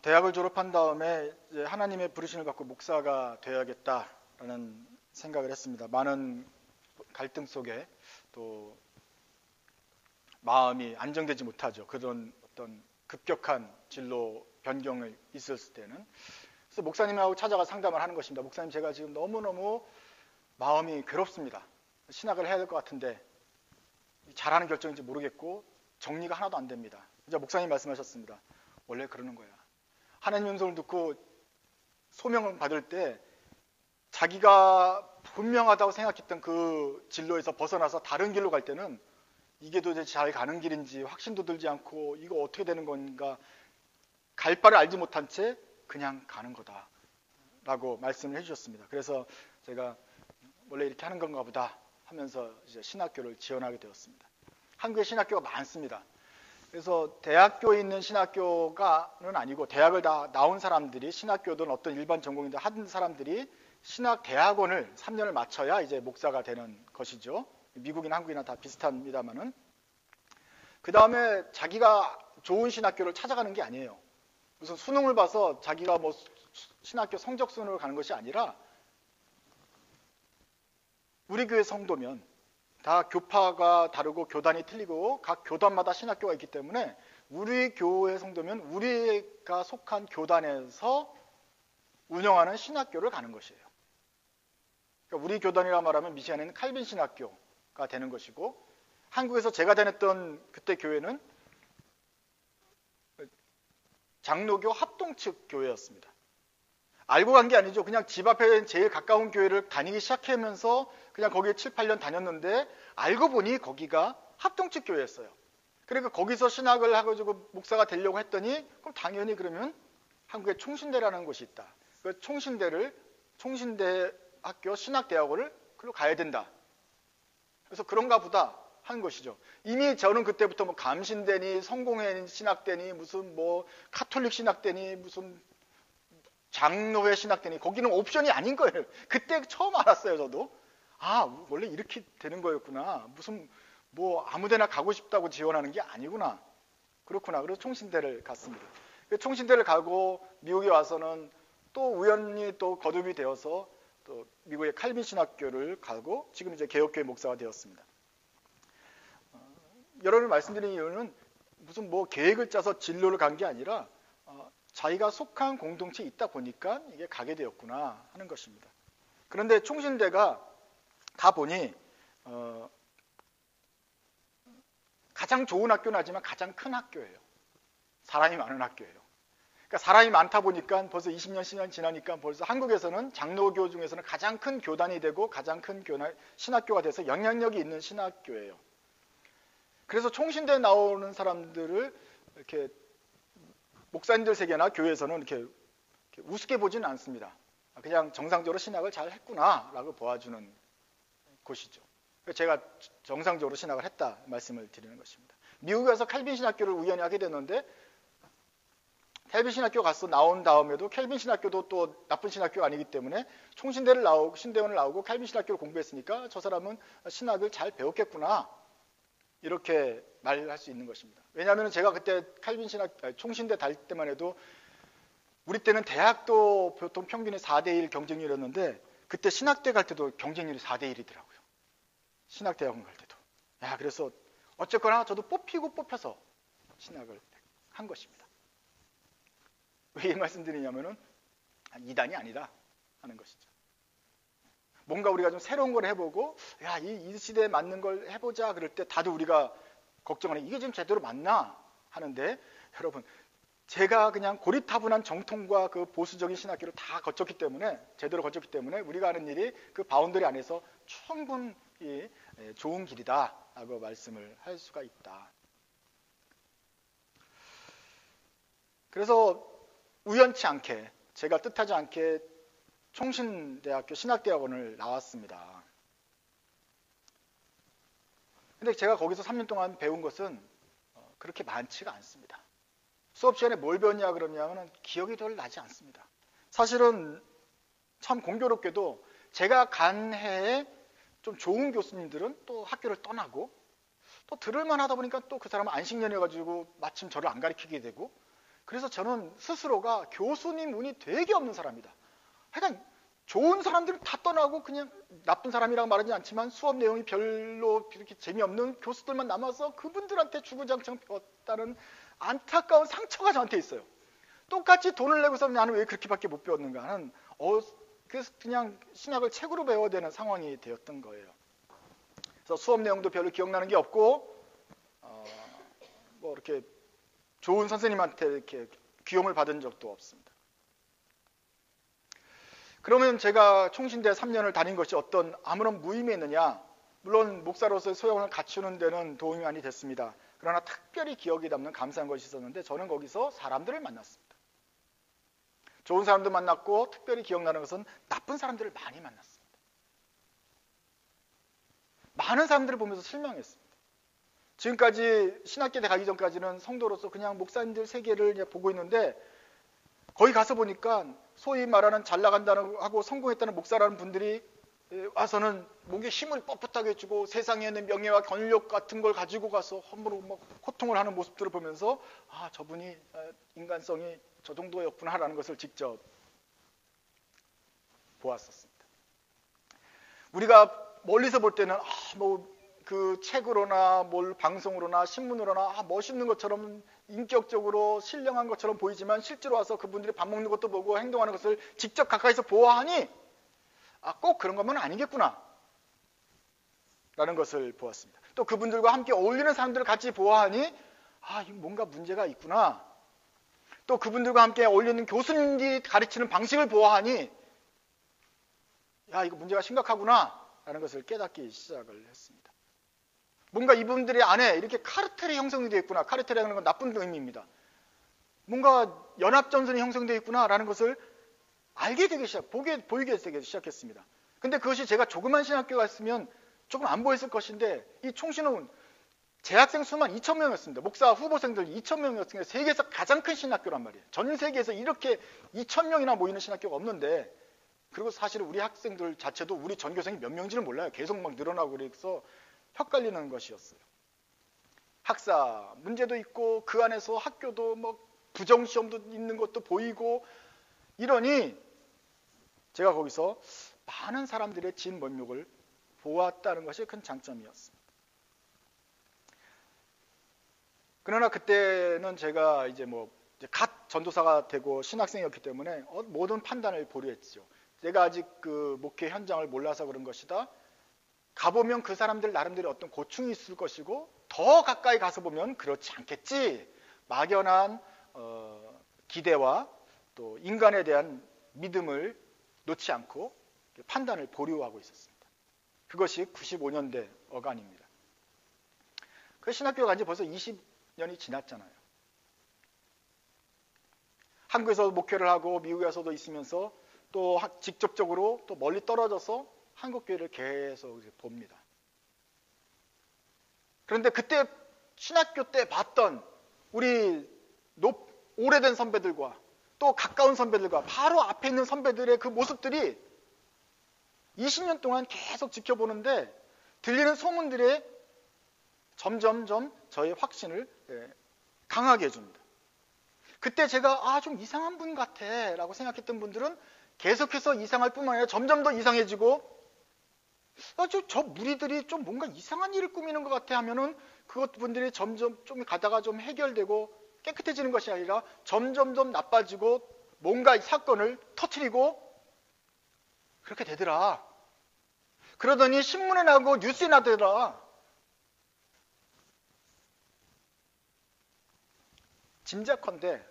대학을 졸업한 다음에 이제 하나님의 부르심을 받고 목사가 되어야겠다라는 생각을 했습니다. 많은 갈등 속에 또 마음이 안정되지 못하죠. 그런 어떤 급격한 진로 변경이 있었을 때는. 그래서 목사님하고 찾아가 상담을 하는 것입니다. 목사님, 제가 지금 너무너무 마음이 괴롭습니다. 신학을 해야 될 것 같은데 잘하는 결정인지 모르겠고 정리가 하나도 안 됩니다. 이제 목사님 말씀하셨습니다. 원래 그러는 거야. 하나님 음성을 듣고 소명을 받을 때 자기가 분명하다고 생각했던 그 진로에서 벗어나서 다른 길로 갈 때는 이게 도대체 잘 가는 길인지 확신도 들지 않고 이거 어떻게 되는 건가, 갈 바를 알지 못한 채 그냥 가는 거다 라고 말씀을 해주셨습니다. 그래서 제가 원래 이렇게 하는 건가 보다 하면서 이제 신학교를 지원하게 되었습니다. 한국에 신학교가 많습니다. 그래서 대학교에 있는 신학교가는 아니고 대학을 다 나온 사람들이, 신학교든 어떤 일반 전공이든 한 사람들이 신학대학원을 3년을 마쳐야 이제 목사가 되는 것이죠. 미국이나 한국이나 다 비슷합니다만은. 그 다음에 자기가 좋은 신학교를 찾아가는 게 아니에요. 무슨 수능을 봐서 자기가 뭐 신학교 성적 순으로 가는 것이 아니라, 우리 교회 성도면 다 교파가 다르고 교단이 틀리고 각 교단마다 신학교가 있기 때문에 우리 교회 성도면 우리가 속한 교단에서 운영하는 신학교를 가는 것이에요. 그러니까 우리 교단이라 말하면 미시간에는 칼빈 신학교가 되는 것이고, 한국에서 제가 다녔던 그때 교회는 장로교 합동 측 교회였습니다. 알고 간 게 아니죠. 그냥 집 앞에 제일 가까운 교회를 다니기 시작하면서 그냥 거기에 7, 8년 다녔는데 알고 보니 거기가 합동 측 교회였어요. 그러니까 거기서 신학을 하고 목사가 되려고 했더니 그럼 당연히 그러면 한국에 총신대라는 곳이 있다. 그 총신대 학교 신학대학원을 그로 가야 된다. 그래서 그런가 보다 한 것이죠. 이미 저는 그때부터 뭐 감신대니 성공회 신학대니 무슨 뭐 카톨릭 신학대니 무슨 장로회 신학대니 거기는 옵션이 아닌 거예요. 그때 처음 알았어요. 저도 원래 이렇게 되는 거였구나. 무슨 뭐 아무데나 가고 싶다고 지원하는 게 아니구나. 그렇구나. 그래서 총신대를 갔습니다. 총신대를 가고 미국에 와서는 또 우연히 또 거듭이 되어서 또 미국의 칼빈 신학교를 가고 지금 이제 개혁교회 목사가 되었습니다. 여러분을 말씀드린 이유는 무슨 뭐 계획을 짜서 진로를 간 게 아니라 자기가 속한 공동체에 있다 보니까 이게 가게 되었구나 하는 것입니다. 그런데 총신대가 가보니 가장 좋은 학교는 아니지만 가장 큰 학교예요. 사람이 많은 학교예요. 그러니까 사람이 많다 보니까 벌써 20년, 10년 지나니까 벌써 한국에서는 장로교 중에서는 가장 큰 교단이 되고 가장 큰 신학교가 돼서 영향력이 있는 신학교예요. 그래서 총신대에 나오는 사람들을 이렇게 목사님들 세계나 교회에서는 이렇게 우습게 보지는 않습니다. 그냥 정상적으로 신학을 잘 했구나라고 보아주는 곳이죠. 제가 정상적으로 신학을 했다 말씀을 드리는 것입니다. 미국에 와서 칼빈 신학교를 우연히 하게 됐는데, 칼빈 신학교 가서 나온 다음에도 칼빈 신학교도 또 나쁜 신학교가 아니기 때문에 총신대를 나오고 신대원을 나오고 칼빈 신학교를 공부했으니까 저 사람은 신학을 잘 배웠겠구나, 이렇게 말할 수 있는 것입니다. 왜냐하면 제가 그때 칼빈 총신대 다닐 때만 해도 우리 때는 대학도 보통 평균이 4대1 경쟁률이었는데 그때 신학대 갈 때도 경쟁률이 4대1이더라고요. 신학대학원 갈 때도. 그래서 어쨌거나 저도 뽑혀서 신학을 한 것입니다. 왜 이 말씀 드리냐면은 이단이 아니다 하는 것이죠. 뭔가 우리가 좀 새로운 걸 해보고 이 시대에 맞는 걸 해보자 그럴 때 다들 우리가 걱정하는, 이게 지금 제대로 맞나 하는데, 여러분 제가 그냥 고리타분한 정통과 그 보수적인 신학교를 다 거쳤기 때문에, 제대로 거쳤기 때문에 우리가 하는 일이 그 바운더리 안에서 충분히 좋은 길이다 라고 말씀을 할 수가 있다. 그래서 우연치 않게, 제가 뜻하지 않게 총신대학교 신학대학원을 나왔습니다. 근데 제가 거기서 3년 동안 배운 것은 그렇게 많지가 않습니다. 수업 시간에 뭘 배웠냐 그러냐면 기억이 덜 나지 않습니다. 사실은 참 공교롭게도 제가 간 해에 좀 좋은 교수님들은 또 학교를 떠나고, 또 들을만 하다 보니까 또 그 사람은 안식년이어가지고 마침 저를 안 가르치게 되고, 그래서 저는 스스로가 교수님 운이 되게 없는 사람이다. 하여간 좋은 사람들은 다 떠나고 그냥 나쁜 사람이라고 말하지 않지만 수업 내용이 별로 이렇게 재미없는 교수들만 남아서 그분들한테 주구장창 배웠다는 안타까운 상처가 저한테 있어요. 똑같이 돈을 내고서 나는 왜 그렇게밖에 못 배웠는가 하는 그래서 그냥 신학을 책으로 배워야 되는 상황이 되었던 거예요. 그래서 수업 내용도 별로 기억나는 게 없고 뭐 이렇게 좋은 선생님한테 이렇게 귀염을 받은 적도 없습니다. 그러면 제가 총신대 3년을 다닌 것이 어떤 아무런 무의미 했느냐? 물론 목사로서의 소양을 갖추는 데는 도움이 많이 됐습니다. 그러나 특별히 기억에 남는 감사한 것이 있었는데 저는 거기서 사람들을 만났습니다. 좋은 사람도 만났고 특별히 기억나는 것은 나쁜 사람들을 많이 만났습니다. 많은 사람들을 보면서 실망했습니다. 지금까지 신학교에 가기 전까지는 성도로서 그냥 목사님들 세계를 보고 있는데 거기 가서 보니까 소위 말하는 잘 나간다는 하고 성공했다는 목사라는 분들이 와서는 목에 힘을 뻣뻣하게 해주고 세상에 있는 명예와 권력 같은 걸 가지고 가서 함부로 막 호통을 하는 모습들을 보면서 아, 저분이 인간성이 저 정도였구나라는 것을 직접 보았었습니다. 우리가 멀리서 볼 때는 그 책으로나 방송으로나 신문으로나 멋있는 것처럼 인격적으로 신령한 것처럼 보이지만 실제로 와서 그분들이 밥 먹는 것도 보고 행동하는 것을 직접 가까이서 보아하니 꼭 그런 것만 아니겠구나 라는 것을 보았습니다. 또 그분들과 함께 어울리는 사람들을 같이 보아하니 뭔가 문제가 있구나. 또 그분들과 함께 어울리는 교수님들이 가르치는 방식을 보아하니 이거 문제가 심각하구나 라는 것을 깨닫기 시작을 했습니다. 뭔가 이분들의 안에 이렇게 카르텔이 형성되어 있구나. 카르텔이라는 건 나쁜 의미입니다. 뭔가 연합전선이 형성되어 있구나라는 것을 알게 되기 보이게 되기 시작했습니다. 근데 그것이 제가 조그만 신학교 갔으면 조금 안 보였을 것인데 이 총신은 재학생 수만 2,000명이었습니다. 목사 후보생들 2,000명이었으니까 세계에서 가장 큰 신학교란 말이에요. 전 세계에서 이렇게 2,000명이나 모이는 신학교가 없는데 그리고 사실 우리 학생들 자체도 우리 전교생이 몇 명인지는 몰라요. 계속 막 늘어나고 그래서 헷갈리는 것이었어요. 학사 문제도 있고 그 안에서 학교도 부정시험도 있는 것도 보이고 이러니 제가 거기서 많은 사람들의 진면목을 보았다는 것이 큰 장점이었습니다. 그러나 그때는 제가 이제 갓 전도사가 되고 신학생이었기 때문에 모든 판단을 보류했죠. 내가 아직 그 목회 현장을 몰라서 그런 것이다. 가보면 그 사람들 나름대로 어떤 고충이 있을 것이고 더 가까이 가서 보면 그렇지 않겠지. 막연한 기대와 또 인간에 대한 믿음을 놓지 않고 판단을 보류하고 있었습니다. 그것이 95년대 어간입니다. 그 신학교에 간 지 벌써 20년이 지났잖아요. 한국에서 목회를 하고 미국에서도 있으면서 또 직접적으로 또 멀리 떨어져서 한국교회를 계속 봅니다. 그런데 그때 신학교 때 봤던 우리 오래된 선배들과 또 가까운 선배들과 바로 앞에 있는 선배들의 그 모습들이 20년 동안 계속 지켜보는데 들리는 소문들에 점점점 저의 확신을 강하게 해줍니다. 그때 제가 좀 이상한 분 같아 라고 생각했던 분들은 계속해서 이상할 뿐만 아니라 점점 더 이상해지고 저 무리들이 좀 뭔가 이상한 일을 꾸미는 것 같아 하면은 그분들이 점점 좀 가다가 좀 해결되고 깨끗해지는 것이 아니라 점점점 나빠지고 뭔가 이 사건을 터뜨리고 그렇게 되더라. 그러더니 신문에 나고 뉴스에 나더라. 짐작컨대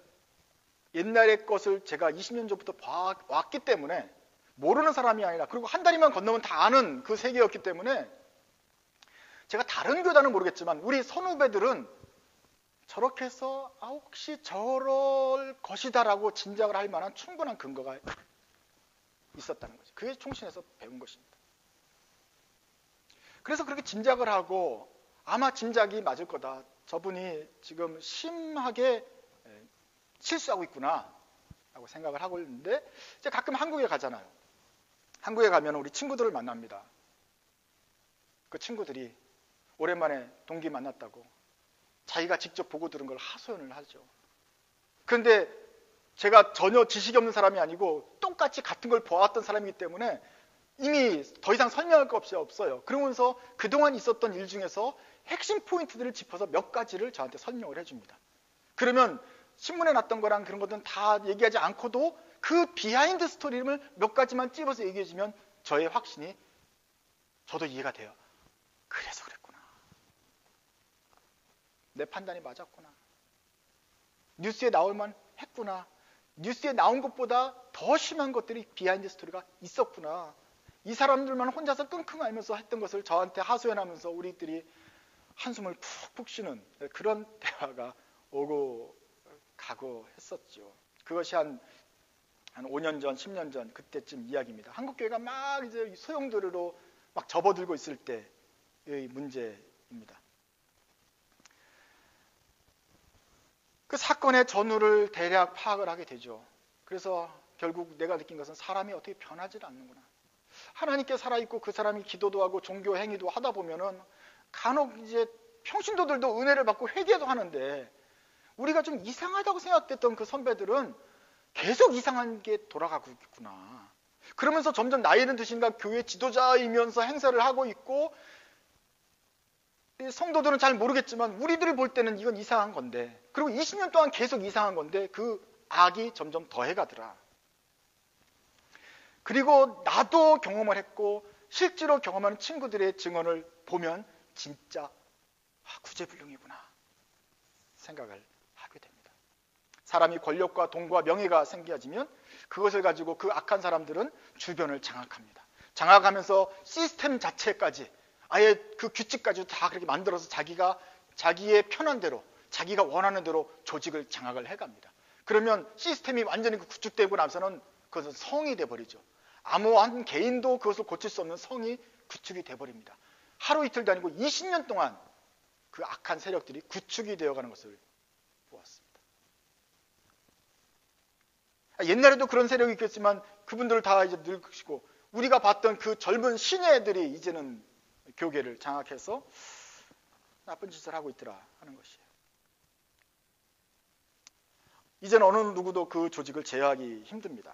옛날의 것을 제가 20년 전부터 봐왔기 때문에 모르는 사람이 아니라 그리고 한 다리만 건너면 다 아는 그 세계였기 때문에 제가 다른 교단은 모르겠지만 우리 선후배들은 저렇게 해서 혹시 저럴 것이다라고 짐작을 할 만한 충분한 근거가 있었다는 거죠. 그게 총신에서 배운 것입니다. 그래서 그렇게 짐작을 하고 아마 짐작이 맞을 거다. 저분이 지금 심하게 실수하고 있구나 라고 생각을 하고 있는데 이제 가끔 한국에 가잖아요. 한국에 가면 우리 친구들을 만납니다. 그 친구들이 오랜만에 동기 만났다고 자기가 직접 보고 들은 걸 하소연을 하죠. 그런데 제가 전혀 지식이 없는 사람이 아니고 똑같이 같은 걸 보았던 사람이기 때문에 이미 더 이상 설명할 거 없어요. 그러면서 그동안 있었던 일 중에서 핵심 포인트들을 짚어서 몇 가지를 저한테 설명을 해줍니다. 그러면 신문에 났던 거랑 그런 것들은 다 얘기하지 않고도 그 비하인드 스토리를 몇 가지만 찝어서 얘기해주면 저의 확신이 저도 이해가 돼요. 그래서 그랬구나. 내 판단이 맞았구나. 뉴스에 나올만 했구나. 뉴스에 나온 것보다 더 심한 것들이 비하인드 스토리가 있었구나. 이 사람들만 혼자서 끙끙 앓면서 했던 것을 저한테 하소연하면서 우리들이 한숨을 푹푹 쉬는 그런 대화가 오고 가고 했었죠. 그것이 한 5년 전, 10년 전 그때쯤 이야기입니다. 한국교회가 막 이제 소용돌이로 막 접어들고 있을 때의 문제입니다. 그 사건의 전후를 대략 파악을 하게 되죠. 그래서 결국 내가 느낀 것은 사람이 어떻게 변하지 않는구나. 하나님께 살아있고 그 사람이 기도도 하고 종교 행위도 하다 보면은 간혹 이제 평신도들도 은혜를 받고 회개도 하는데 우리가 좀 이상하다고 생각됐던 그 선배들은 계속 이상한 게 돌아가고 있구나. 그러면서 점점 나이는 드시니까 교회 지도자이면서 행사를 하고 있고 성도들은 잘 모르겠지만 우리들이 볼 때는 이건 이상한 건데 그리고 20년 동안 계속 이상한 건데 그 악이 점점 더해가더라. 그리고 나도 경험을 했고 실제로 경험하는 친구들의 증언을 보면 진짜 구제불능이구나 생각을 하게 됩니다. 사람이 권력과 돈과 명예가 생겨지면 그것을 가지고 그 악한 사람들은 주변을 장악합니다. 장악하면서 시스템 자체까지 아예 그 규칙까지 다 그렇게 만들어서 자기의 편한 대로 자기가 원하는 대로 조직을 장악을 해갑니다. 그러면 시스템이 완전히 구축되고 나서는 그것은 성이 돼버리죠. 아무 한 개인도 그것을 고칠 수 없는 성이 구축이 돼버립니다. 하루 이틀도 아니고 20년 동안 그 악한 세력들이 구축이 되어가는 것을 보았습니다. 옛날에도 그런 세력이 있겠지만 그분들을 다 이제 늙으시고 우리가 봤던 그 젊은 신예들이 이제는 교계를 장악해서 나쁜 짓을 하고 있더라 하는 것이에요. 이제는 어느 누구도 그 조직을 제어하기 힘듭니다.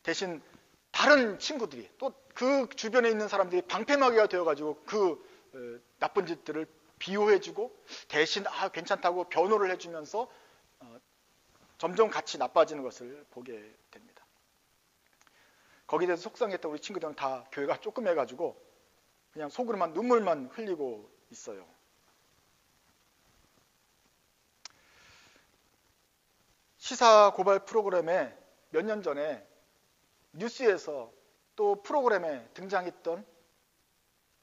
대신 다른 친구들이 또 그 주변에 있는 사람들이 방패막이가 되어가지고 그 나쁜 짓들을 비호해주고 대신 괜찮다고 변호를 해주면서 점점 같이 나빠지는 것을 보게 됩니다. 거기에 대해서 속상했던 우리 친구들은 다 교회가 조금 해가지고 그냥 속으로만 눈물만 흘리고 있어요. 시사 고발 프로그램에 몇 년 전에 뉴스에서 또 프로그램에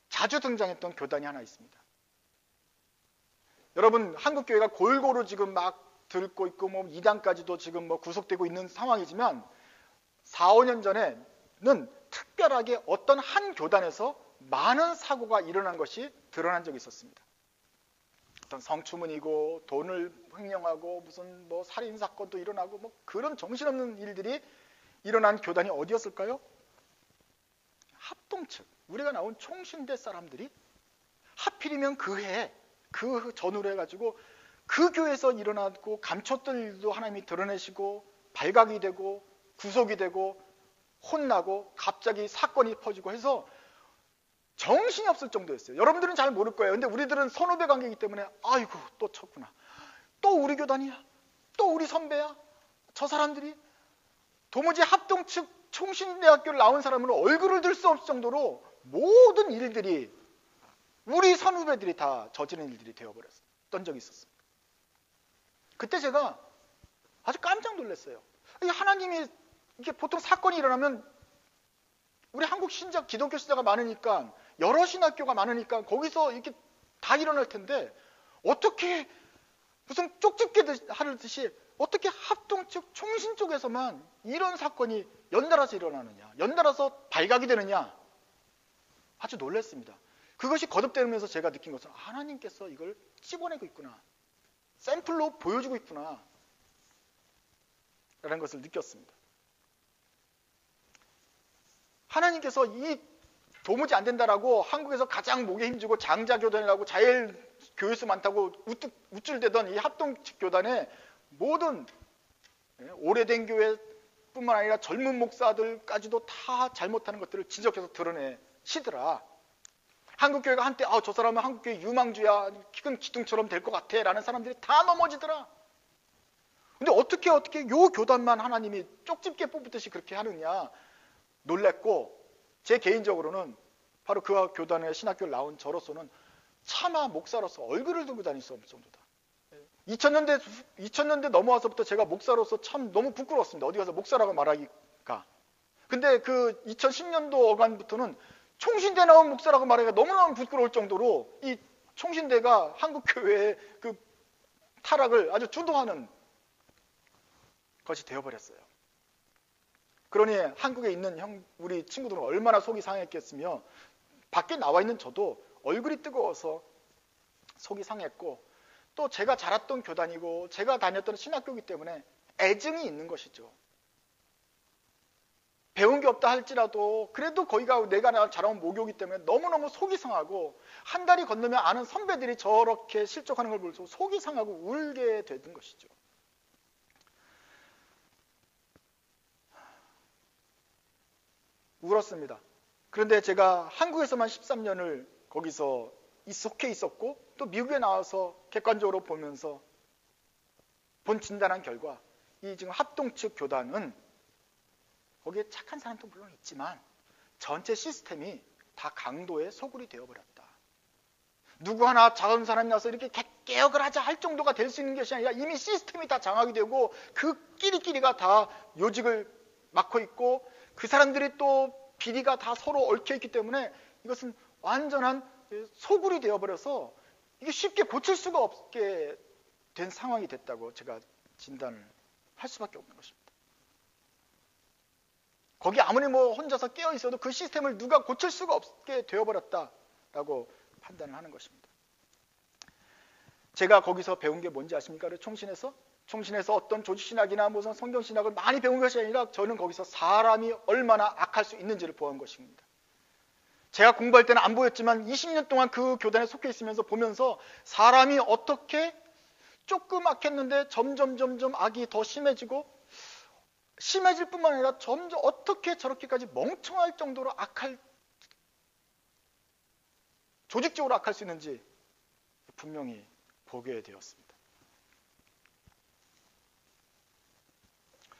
자주 등장했던 교단이 하나 있습니다. 여러분 한국교회가 골고루 지금 막 들고 있고 뭐 이단까지도 지금 뭐 구속되고 있는 상황이지만 4, 5년 전에는 특별하게 어떤 한 교단에서 많은 사고가 일어난 것이 드러난 적이 있었습니다. 어떤 성추문이고 돈을 횡령하고 무슨 뭐 살인 사건도 일어나고 뭐 그런 정신없는 일들이 일어난 교단이 어디였을까요? 합동측, 우리가 나온 총신대 사람들이 하필이면 그 해에 그 전후로 해가지고 그 교회에서 일어나고 감췄던 일도 하나님이 드러내시고 발각이 되고 구속이 되고 혼나고 갑자기 사건이 퍼지고 해서 정신이 없을 정도였어요. 여러분들은 잘 모를 거예요. 근데 우리들은 선후배 관계이기 때문에 아이고 또 쳤구나. 또 우리 교단이야. 또 우리 선배야. 저 사람들이 도무지 합동측 총신대학교를 나온 사람으로 얼굴을 들 수 없을 정도로 모든 일들이 우리 선후배들이 다 저지른 일들이 되어버렸던 적이 있었습니다. 그때 제가 아주 깜짝 놀랐어요. 하나님이 이게 보통 사건이 일어나면 우리 한국 신자 기독교 신자가 많으니까 여러 신학교가 많으니까 거기서 이렇게 다 일어날 텐데 어떻게 무슨 쪽집게 하듯이 어떻게 합동측 총신 쪽에서만 이런 사건이 연달아서 일어나느냐, 연달아서 발각이 되느냐 아주 놀랐습니다. 그것이 거듭되면서 제가 느낀 것은 하나님께서 이걸 찝어내고 있구나, 샘플로 보여주고 있구나 라는 것을 느꼈습니다. 하나님께서 이 도무지 안 된다라고 한국에서 가장 목에 힘주고 장자교단이라고 자일 교회수 많다고 우쭐대던 이 합동측 교단의 모든 오래된 교회뿐만 아니라 젊은 목사들까지도 다 잘못하는 것들을 지적해서 드러내시더라. 한국교회가 한때 저 사람은 한국교회 유망주야, 큰 기둥처럼 될 것 같아 라는 사람들이 다 넘어지더라. 근데 어떻게 요 교단만 하나님이 쪽집게 뽑듯이 그렇게 하느냐 놀랬고, 제 개인적으로는 바로 그 교단의 신학교를 나온 저로서는 차마 목사로서 얼굴을 들고 다닐 수 없을 정도다. 2000년대 넘어와서부터 제가 목사로서 참 너무 부끄러웠습니다. 어디 가서 목사라고 말하기가. 근데 그 2010년도 어간부터는 총신대 나온 목사라고 말하기가 너무너무 부끄러울 정도로 이 총신대가 한국교회의 그 타락을 아주 주도하는 것이 되어버렸어요. 그러니 한국에 있는 우리 친구들은 얼마나 속이 상했겠으며, 밖에 나와 있는 저도 얼굴이 뜨거워서 속이 상했고, 또 제가 자랐던 교단이고 제가 다녔던 신학교이기 때문에 애증이 있는 것이죠. 배운 게 없다 할지라도 그래도 거기가 내가 자라온 모교이기 때문에 너무너무 속이 상하고, 한 달이 건너면 아는 선배들이 저렇게 실족하는 걸 보면서 속이 상하고 울게 되는 것이죠. 울었습니다. 그런데 제가 한국에서만 13년을 거기서 속해 있었고, 또 미국에 나와서 객관적으로 보면서 본 진단한 결과, 이 지금 합동 측 교단은 거기에 착한 사람도 물론 있지만 전체 시스템이 다 강도의 소굴이 되어버렸다. 누구 하나 작은 사람이 나서 이렇게 개혁을 하자 할 정도가 될 수 있는 것이 아니라 이미 시스템이 다 장악이 되고 그 끼리끼리가 다 요직을 맡고 있고, 그 사람들이 또 비리가 다 서로 얽혀있기 때문에 이것은 완전한 소굴이 되어버려서 이게 쉽게 고칠 수가 없게 된 상황이 됐다고 제가 진단을 할 수밖에 없는 것입니다. 거기 아무리 혼자서 깨어 있어도 그 시스템을 누가 고칠 수가 없게 되어버렸다라고 판단을 하는 것입니다. 제가 거기서 배운 게 뭔지 아십니까? 총신에서 어떤 조직신학이나 무슨 성경신학을 많이 배운 것이 아니라 저는 거기서 사람이 얼마나 악할 수 있는지를 보한 것입니다. 제가 공부할 때는 안 보였지만 20년 동안 그 교단에 속해 있으면서 보면서 사람이 어떻게 조금 악했는데 점점 악이 더 심해질 뿐만 아니라 점점 어떻게 저렇게까지 멍청할 정도로 조직적으로 악할 수 있는지 분명히 보게 되었습니다.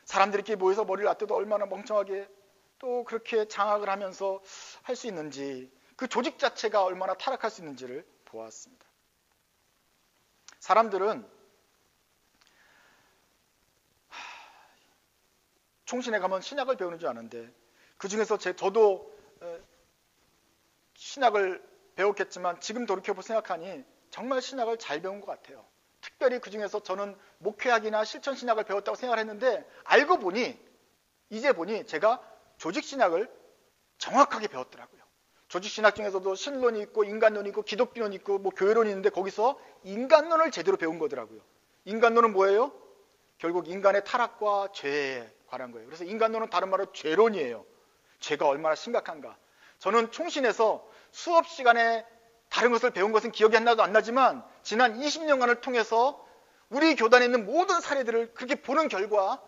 사람들이 이렇게 모여서 머리를 놔둬도 얼마나 멍청하게 또 그렇게 장악을 하면서 할 수 있는지, 그 조직 자체가 얼마나 타락할 수 있는지를 보았습니다. 사람들은 총신에 가면 신학을 배우는 줄 아는데, 그 중에서 저도 신학을 배웠겠지만 지금 돌이켜보고 생각하니 정말 신학을 잘 배운 것 같아요. 특별히 그 중에서 저는 목회학이나 실천신학을 배웠다고 생각을 했는데, 알고 보니 이제 보니 제가 조직신학을 정확하게 배웠더라고요. 조직신학 중에서도 신론이 있고 인간론이 있고 기독교론이 있고 교회론이 있는데, 거기서 인간론을 제대로 배운 거더라고요. 인간론은 뭐예요? 결국 인간의 타락과 죄에 관한 거예요. 그래서 인간론은 다른 말로 죄론이에요. 죄가 얼마나 심각한가. 저는 총신에서 수업 시간에 다른 것을 배운 것은 기억이 하나도 안 나지만 지난 20년간을 통해서 우리 교단에 있는 모든 사례들을 그렇게 보는 결과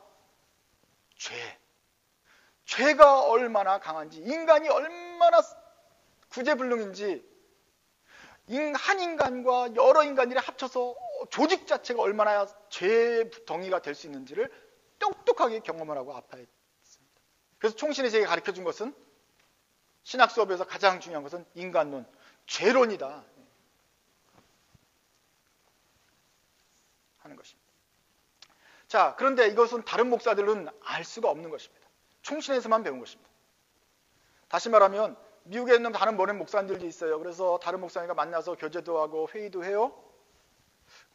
죄가 얼마나 강한지, 인간이 얼마나 구제불능인지, 한 인간과 여러 인간들이 합쳐서 조직 자체가 얼마나 죄의 덩이가 될 수 있는지를 똑똑하게 경험을 하고 아파했습니다. 그래서 총신이 제게 가르쳐준 것은, 신학 수업에서 가장 중요한 것은 인간론, 죄론이다 하는 것입니다. 자, 그런데 이것은 다른 목사들은 알 수가 없는 것입니다. 총신에서만 배운 것입니다. 다시 말하면 미국에 있는 다른 모든 목사님들도 있어요. 그래서 다른 목사님과 만나서 교제도 하고 회의도 해요.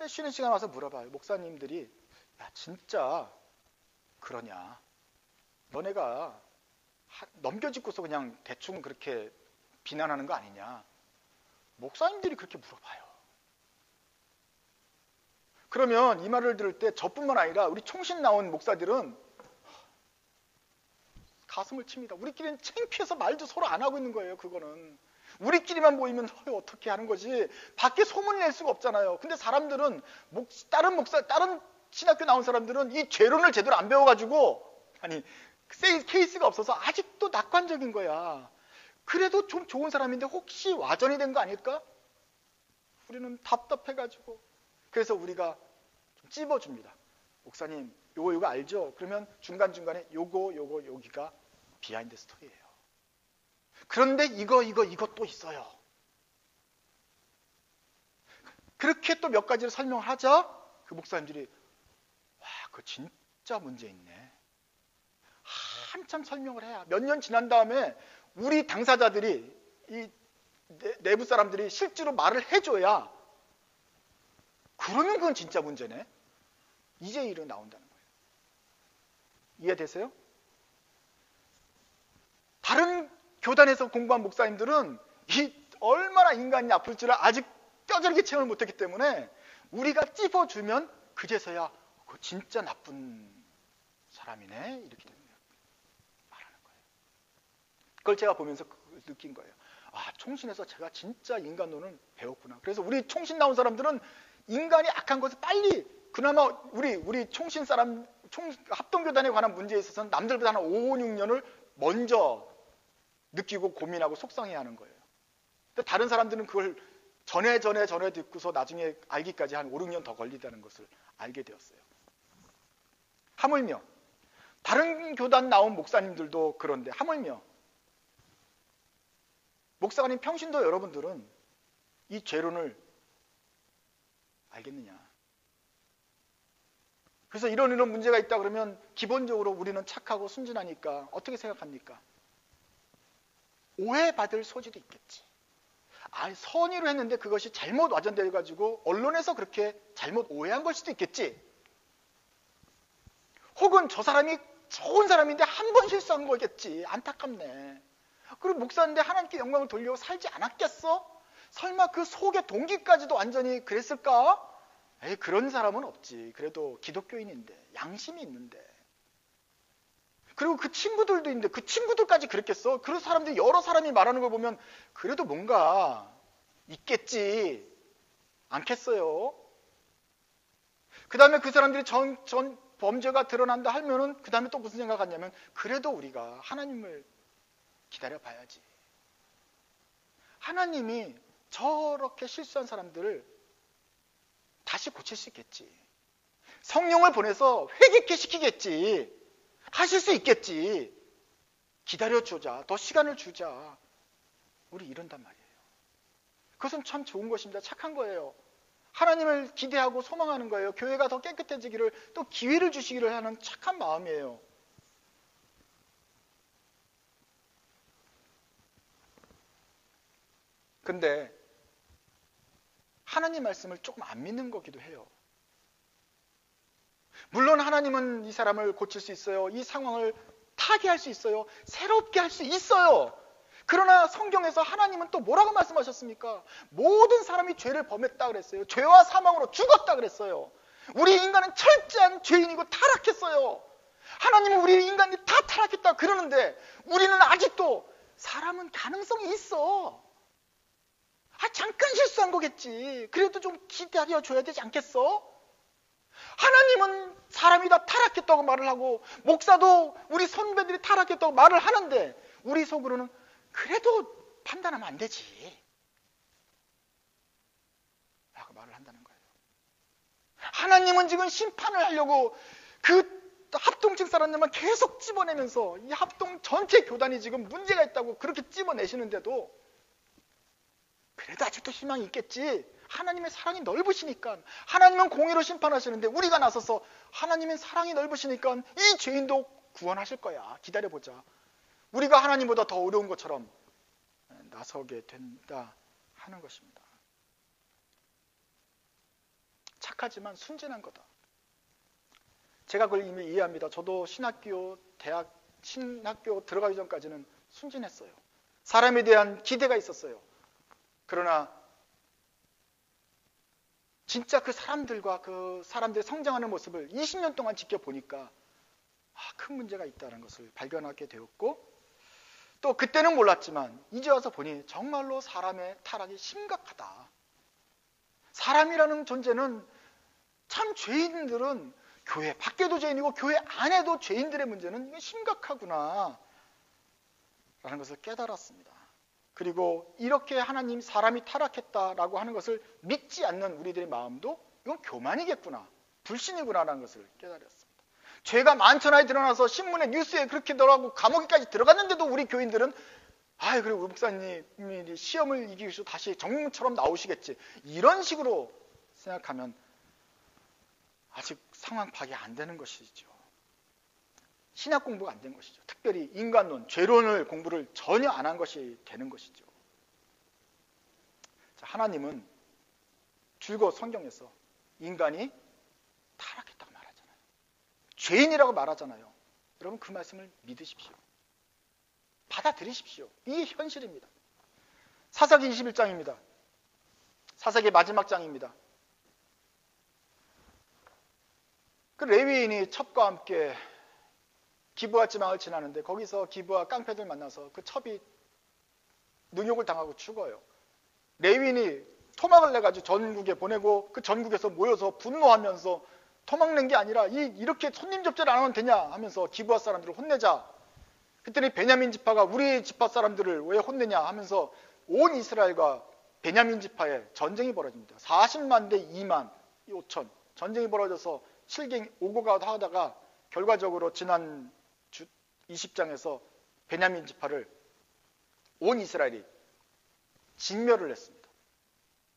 쉬는 시간 와서 물어봐요. 목사님들이, 야, 진짜 그러냐? 너네가 넘겨짚고서 그냥 대충 그렇게 비난하는 거 아니냐? 목사님들이 그렇게 물어봐요. 그러면 이 말을 들을 때 저뿐만 아니라 우리 총신 나온 목사들은 가슴을 칩니다. 우리끼리는 창피해서 말도 서로 안 하고 있는 거예요. 그거는 우리끼리만 모이면 어떻게 하는 거지, 밖에 소문을 낼 수가 없잖아요. 근데 사람들은 다른 신학교 나온 사람들은 이 죄론을 제대로 안 배워가지고 케이스가 없어서 아직도 낙관적인 거야. 그래도 좀 좋은 사람인데 혹시 와전이 된 거 아닐까? 우리는 답답해가지고. 그래서 우리가 좀 찝어줍니다. 목사님, 요거 알죠? 그러면 중간중간에 요거 여기가 비하인드 스토리예요. 그런데 이거 또 있어요. 그렇게 또 몇 가지를 설명하자 그 목사님들이 와, 그거 진짜 문제 있네. 한참 설명을 해야 몇 년 지난 다음에 우리 당사자들이 이 내부 사람들이 실제로 말을 해줘야 그러면 그건 진짜 문제네. 이제 일은 나온다는 거예요. 이해되세요? 다른 교단에서 공부한 목사님들은 이 얼마나 인간이 아플 줄을 아직 뼈저리게 체험을 못했기 때문에 우리가 찝어주면 그제서야 그거 진짜 나쁜 사람이네 이렇게 되는 거예요. 말하는 거예요. 그걸 제가 보면서 느낀 거예요. 아, 총신에서 제가 진짜 인간론을 배웠구나. 그래서 우리 총신 나온 사람들은 인간이 악한 것을 빨리, 그나마 우리 총신 사람, 합동교단에 관한 문제에 있어서는 남들보다 한 5, 6년을 먼저 느끼고 고민하고 속상해야 하는 거예요. 근데 다른 사람들은 그걸 전에 듣고서 나중에 알기까지 한 5, 6년 더 걸리다는 것을 알게 되었어요. 하물며 다른 교단 나온 목사님들도 그런데 하물며 목사가 아닌 평신도 여러분들은 이 죄론을 알겠느냐. 그래서 이런 문제가 있다 그러면 기본적으로 우리는 착하고 순진하니까 어떻게 생각합니까? 오해받을 소지도 있겠지. 선의로 했는데 그것이 잘못 와전돼가지고 언론에서 그렇게 잘못 오해한 걸 수도 있겠지. 혹은 저 사람이 좋은 사람인데 한 번 실수한 거겠지. 안타깝네. 그리고 목사인데 하나님께 영광을 돌리고 살지 않았겠어? 설마 그 속의 동기까지도 완전히 그랬을까? 에이, 그런 사람은 없지. 그래도 기독교인인데 양심이 있는데. 그리고 그 친구들도 있는데 그 친구들까지 그랬겠어? 그런 사람들이 여러 사람이 말하는 걸 보면 그래도 뭔가 있겠지 않겠어요? 그 다음에 그 사람들이 전 범죄가 드러난다 하면은 그 다음에 또 무슨 생각하냐면 그래도 우리가 하나님을 기다려봐야지. 하나님이 저렇게 실수한 사람들을 다시 고칠 수 있겠지. 성령을 보내서 회개케 시키겠지. 하실 수 있겠지. 기다려주자. 더 시간을 주자. 우리 이런단 말이에요. 그것은 참 좋은 것입니다. 착한 거예요. 하나님을 기대하고 소망하는 거예요. 교회가 더 깨끗해지기를 또 기회를 주시기를 하는 착한 마음이에요. 근데 하나님 말씀을 조금 안 믿는 거기도 해요. 물론 하나님은 이 사람을 고칠 수 있어요. 이 상황을 타개할 수 있어요. 새롭게 할 수 있어요. 그러나 성경에서 하나님은 또 뭐라고 말씀하셨습니까? 모든 사람이 죄를 범했다 그랬어요. 죄와 사망으로 죽었다 그랬어요. 우리 인간은 철저한 죄인이고 타락했어요. 하나님은 우리 인간이 다 타락했다 그러는데 우리는 아직도 사람은 가능성이 있어. 잠깐 실수한 거겠지. 그래도 좀 기다려줘야 되지 않겠어? 하나님은 사람이 다 타락했다고 말을 하고 목사도 우리 선배들이 타락했다고 말을 하는데 우리 속으로는 그래도 판단하면 안 되지 라고 말을 한다는 거예요. 하나님은 지금 심판을 하려고 그 합동층 사람들만 계속 집어내면서 이 합동 전체 교단이 지금 문제가 있다고 그렇게 집어내시는데도 그래도 아직도 희망이 있겠지. 하나님의 사랑이 넓으시니까. 하나님은 공의로 심판하시는데 우리가 나서서 하나님의 사랑이 넓으시니까 이 죄인도 구원하실 거야. 기다려보자. 우리가 하나님보다 더 어려운 것처럼 나서게 된다 하는 것입니다. 착하지만 순진한 거다. 제가 그걸 이미 이해합니다. 저도 대학 신학교 들어가기 전까지는 순진했어요. 사람에 대한 기대가 있었어요. 그러나 진짜 그 사람들의 성장하는 모습을 20년 동안 지켜보니까 큰 문제가 있다는 것을 발견하게 되었고 또 그때는 몰랐지만 이제 와서 보니 정말로 사람의 타락이 심각하다. 사람이라는 존재는 참 죄인들은 교회 밖에도 죄인이고 교회 안에도 죄인들의 문제는 심각하구나 라는 것을 깨달았습니다. 그리고 이렇게 하나님 사람이 타락했다라고 하는 것을 믿지 않는 우리들의 마음도 이건 교만이겠구나, 불신이구나라는 것을 깨달았습니다. 죄가 만천하에 드러나서 신문에 뉴스에 그렇게 들어가고 감옥에까지 들어갔는데도 우리 교인들은 그래 우리 목사님이 시험을 이기기 위해서 다시 정문처럼 나오시겠지, 이런 식으로 생각하면 아직 상황 파악이 안 되는 것이죠. 신학 공부가 안 된 것이죠. 특별히 인간론, 죄론을 공부를 전혀 안 한 것이 되는 것이죠. 자, 하나님은 줄곧 성경에서 인간이 타락했다고 말하잖아요. 죄인이라고 말하잖아요. 여러분 그 말씀을 믿으십시오. 받아들이십시오. 이게 현실입니다. 사사기 21장입니다. 사사기 마지막 장입니다. 그 레위인이 첩과 함께 기브아 지방을 지나는데 거기서 기브아 깡패들 만나서 그 첩이 능욕을 당하고 죽어요. 레위인이 토막을 내가지고 전국에 보내고 그 전국에서 모여서 분노하면서 토막 낸 게 아니라 이렇게 손님 접대를 안 하면 되냐 하면서 기브아 사람들을 혼내자. 그랬더니 베냐민 지파가 우리 지파 사람들을 왜 혼내냐 하면서 온 이스라엘과 베냐민 지파에 전쟁이 벌어집니다. 40만 대 2만 5천 전쟁이 벌어져서 실갱 오고 가도 하다가 결과적으로 지난 20장에서 베냐민 지파를 온 이스라엘이 진멸을 했습니다.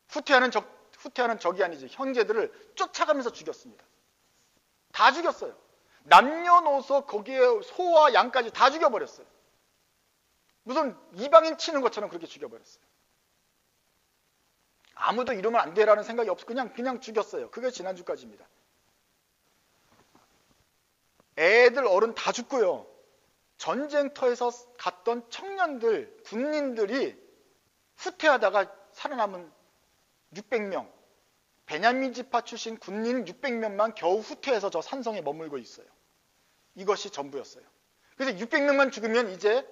후퇴하는 적이 아니지 형제들을 쫓아가면서 죽였습니다. 다 죽였어요. 남녀노소 거기에 소와 양까지 다 죽여버렸어요. 무슨 이방인 치는 것처럼 그렇게 죽여버렸어요. 아무도 이러면 안 돼라는 생각이 없어 그냥 죽였어요. 그게 지난주까지입니다. 애들 어른 다 죽고요. 전쟁터에서 갔던 청년들, 군인들이 후퇴하다가 살아남은 600명, 베냐민 지파 출신 군인 600명만 겨우 후퇴해서 저 산성에 머물고 있어요. 이것이 전부였어요. 그래서 600명만 죽으면 이제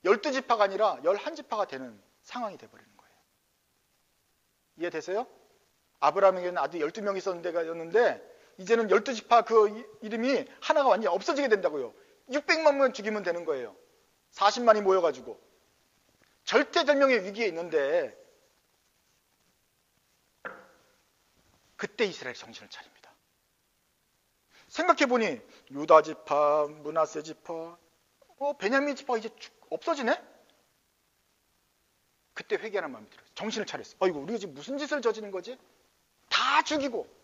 12지파가 아니라 11지파가 되는 상황이 돼버리는 거예요. 이해되세요? 아브라함에게는 아들 12명이 있었는데 이제는 12지파 그 이름이 하나가 완전히 없어지게 된다고요. 600만만 죽이면 되는 거예요. 40만이 모여가지고. 절대절명의 위기에 있는데 그때 이스라엘이 정신을 차립니다. 생각해보니 유다지파, 므낫세지파, 베냐민 지파가 이제 없어지네? 그때 회개하는 마음이 들어요. 정신을 차렸어요. 이거 우리가 지금 무슨 짓을 저지른 거지? 다 죽이고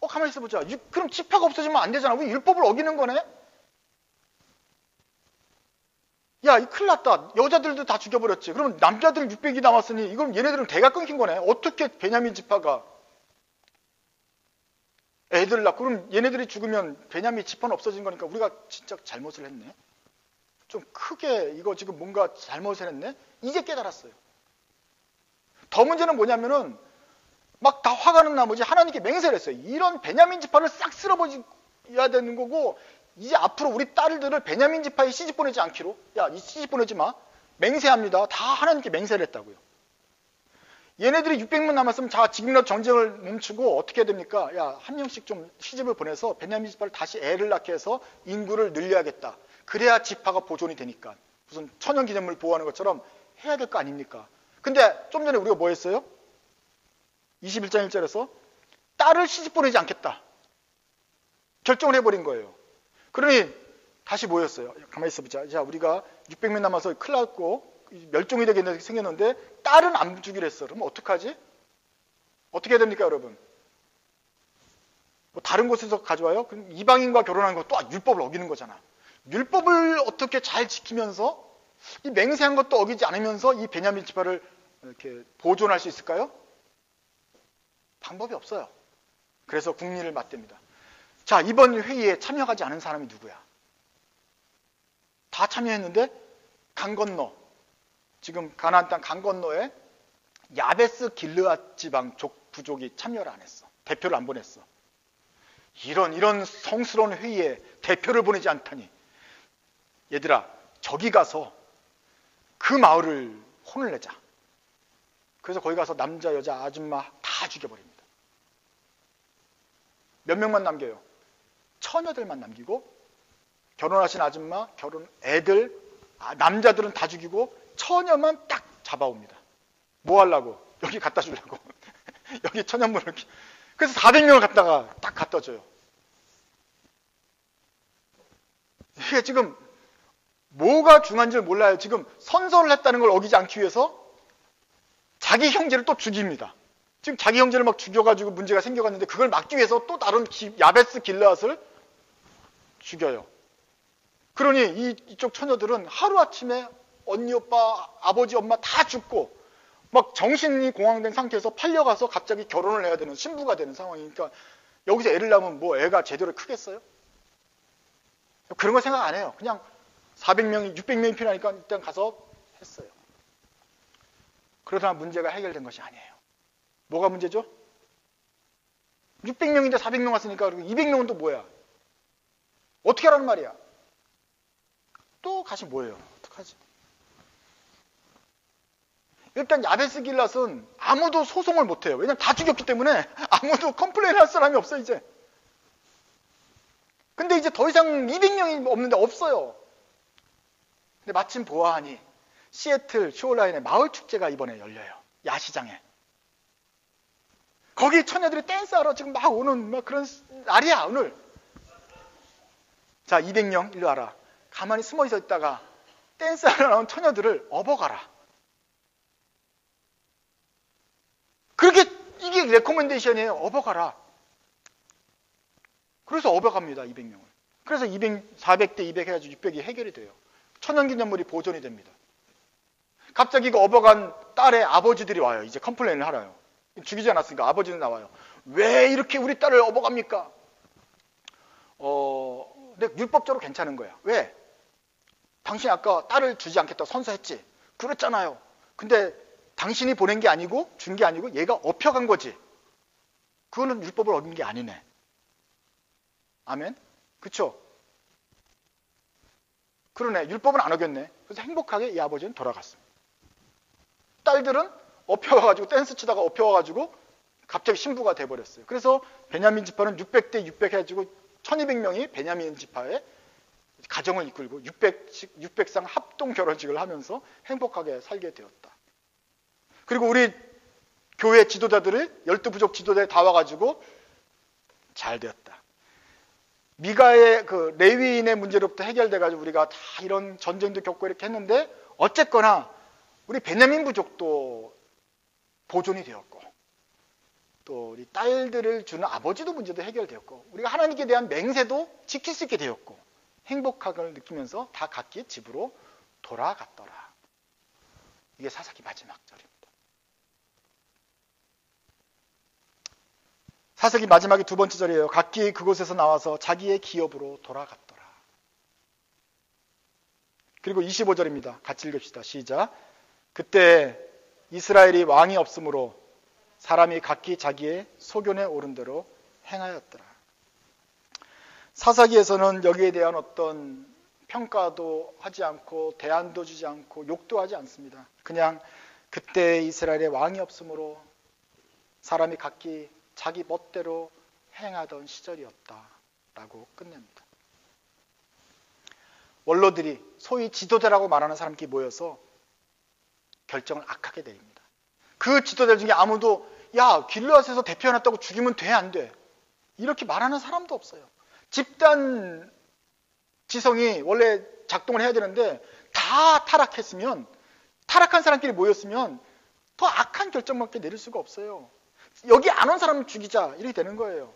가만히 있어보자. 그럼 지파가 없어지면 안 되잖아. 왜 율법을 어기는 거네? 야, 이 큰일 났다. 여자들도 다 죽여버렸지. 그러면 남자들 600이 남았으니 이건 얘네들은 대가 끊긴 거네. 어떻게 베냐민 지파가 애들 낳고 그럼 얘네들이 죽으면 베냐민 지파는 없어진 거니까 우리가 진짜 잘못을 했네. 좀 크게 이거 지금 뭔가 잘못을 했네. 이제 깨달았어요. 더 문제는 뭐냐면은 막 다 화가 난 나머지 하나님께 맹세를 했어요. 이런 베냐민 지파를 싹 쓸어버려야 되는 거고 이제 앞으로 우리 딸들을 베냐민 지파에 시집 보내지 않기로 이 시집 보내지 마. 맹세합니다. 다 하나님께 맹세를 했다고요. 얘네들이 600명 남았으면 지금이라도 전쟁을 멈추고 어떻게 해야 됩니까? 한 명씩 좀 시집을 보내서 베냐민 지파를 다시 애를 낳게 해서 인구를 늘려야겠다. 그래야 지파가 보존이 되니까. 무슨 천연기념물 보호하는 것처럼 해야 될 거 아닙니까? 근데 좀 전에 우리가 뭐 했어요? 21장 1절에서 딸을 시집 보내지 않겠다. 결정을 해버린 거예요. 그러니 다시 모였어요. 가만히 있어보자. 자, 우리가 600명 남아서 큰일 났고 멸종이 되게 생겼는데 딸은 안 주기로 했어. 그럼 어떡하지? 어떻게 해야 됩니까, 여러분? 뭐 다른 곳에서 가져와요? 그럼 이방인과 결혼하는 거 또 율법을 어기는 거잖아. 율법을 어떻게 잘 지키면서 이 맹세한 것도 어기지 않으면서 이 베냐민 지파를 이렇게 보존할 수 있을까요? 방법이 없어요. 그래서 국리를 맞댑니다. 자, 이번 회의에 참여하지 않은 사람이 누구야? 다 참여했는데 강 건너, 지금 가나안 땅 강 건너에 야베스 길르앗 지방 부족이 참여를 안 했어. 대표를 안 보냈어. 이런 성스러운 회의에 대표를 보내지 않다니. 얘들아, 저기 가서 그 마을을 혼을 내자. 그래서 거기 가서 남자, 여자, 아줌마 다 죽여버립니다. 몇 명만 남겨요? 처녀들만 남기고 결혼하신 아줌마, 애들, 남자들은 다 죽이고 처녀만 딱 잡아옵니다. 뭐 하려고? 여기 갖다 주려고. 여기 천연물을. 그래서 400명을 갖다가 딱 갖다 줘요. 이게 지금 뭐가 중요한지 몰라요. 지금 선서를 했다는 걸 어기지 않기 위해서 자기 형제를 또 죽입니다. 지금 자기 형제를 막 죽여가지고 문제가 생겨갔는데 그걸 막기 위해서 또 다른 야베스 길르앗을 죽여요. 그러니 이쪽 처녀들은 하루아침에 언니, 오빠, 아버지, 엄마 다 죽고 막 정신이 공황된 상태에서 팔려가서 갑자기 결혼을 해야 되는 신부가 되는 상황이니까 여기서 애를 낳으면 뭐 애가 제대로 크겠어요? 그런 거 생각 안 해요. 그냥 400명이, 600명이 필요하니까 일단 가서 했어요. 그러다가 문제가 해결된 것이 아니에요. 뭐가 문제죠? 600명인데 400명 왔으니까 200명은 또 뭐야? 어떻게 하라는 말이야? 또 다시 뭐예요? 어떡하지? 일단 야베스 길랏은 아무도 소송을 못해요. 왜냐면 다 죽였기 때문에 아무도 컴플레인 할 사람이 없어 이제. 근데 이제 더 이상 200명이 없는데 없어요. 근데 마침 보아하니 시애틀 쇼라인에 마을 축제가 이번에 열려요. 야시장에. 거기 처녀들이 댄스하러 지금 막 오는 막 그런 날이야 오늘. 자, 200명 일로 와라. 가만히 숨어 있다가 댄스하러 나온 처녀들을 업어가라. 그렇게 이게 레코멘데이션이에요. 업어가라. 그래서 업어갑니다. 200명을. 그래서 400대 200 해가지고 600이 해결이 돼요. 천연기념물이 보존이 됩니다. 갑자기 그 업어간 딸의 아버지들이 와요. 이제 컴플레인을 하라요. 죽이지 않았으니까 아버지는 나와요. 왜 이렇게 우리 딸을 업어갑니까? 근데 율법적으로 괜찮은 거야. 왜? 당신이 아까 딸을 주지 않겠다고 선서했지. 그랬잖아요. 근데 당신이 보낸 게 아니고 준 게 아니고 얘가 업혀간 거지. 그거는 율법을 어긴 게 아니네. 아멘? 그쵸? 그러네. 율법은 안 어겼네. 그래서 행복하게 이 아버지는 돌아갔습니다. 딸들은 업혀와가지고 댄스 치다가 업혀와가지고 갑자기 신부가 돼버렸어요. 그래서 베냐민 지파는 600대 600 해가지고 1200명이 베냐민 지파에 가정을 이끌고 600상 합동 결혼식을 하면서 행복하게 살게 되었다. 그리고 우리 교회 지도자들이 12부족 지도자에 다 와가지고 잘 되었다. 미가의 그 레위인의 문제로부터 해결돼가지고 우리가 다 이런 전쟁도 겪고 이렇게 했는데 어쨌거나 우리 베냐민 부족도 보존이 되었고 또 우리 딸들을 주는 아버지도 문제도 해결되었고 우리가 하나님께 대한 맹세도 지킬 수 있게 되었고 행복함을 느끼면서 다 각기 집으로 돌아갔더라. 이게 사사기 마지막 절입니다. 사사기 마지막이 두 번째 절이에요. 각기 그곳에서 나와서 자기의 기업으로 돌아갔더라. 그리고 25절입니다. 같이 읽읍시다. 시작. 그때 이스라엘이 왕이 없으므로 사람이 각기 자기의 소견에 오른 대로 행하였더라. 사사기에서는 여기에 대한 어떤 평가도 하지 않고 대안도 주지 않고 욕도 하지 않습니다. 그냥 그때 이스라엘의 왕이 없으므로 사람이 각기 자기 멋대로 행하던 시절이었다라고 끝냅니다. 원로들이 소위 지도자라고 말하는 사람끼리 모여서 결정을 악하게 내립니다. 그 지도자 중에 아무도 야 길르앗에서 대표해놨다고 죽이면 돼 안 돼? 이렇게 말하는 사람도 없어요. 집단 지성이 원래 작동을 해야 되는데 다 타락했으면 타락한 사람끼리 모였으면 더 악한 결정밖에 내릴 수가 없어요. 여기 안 온 사람을 죽이자 이렇게 되는 거예요.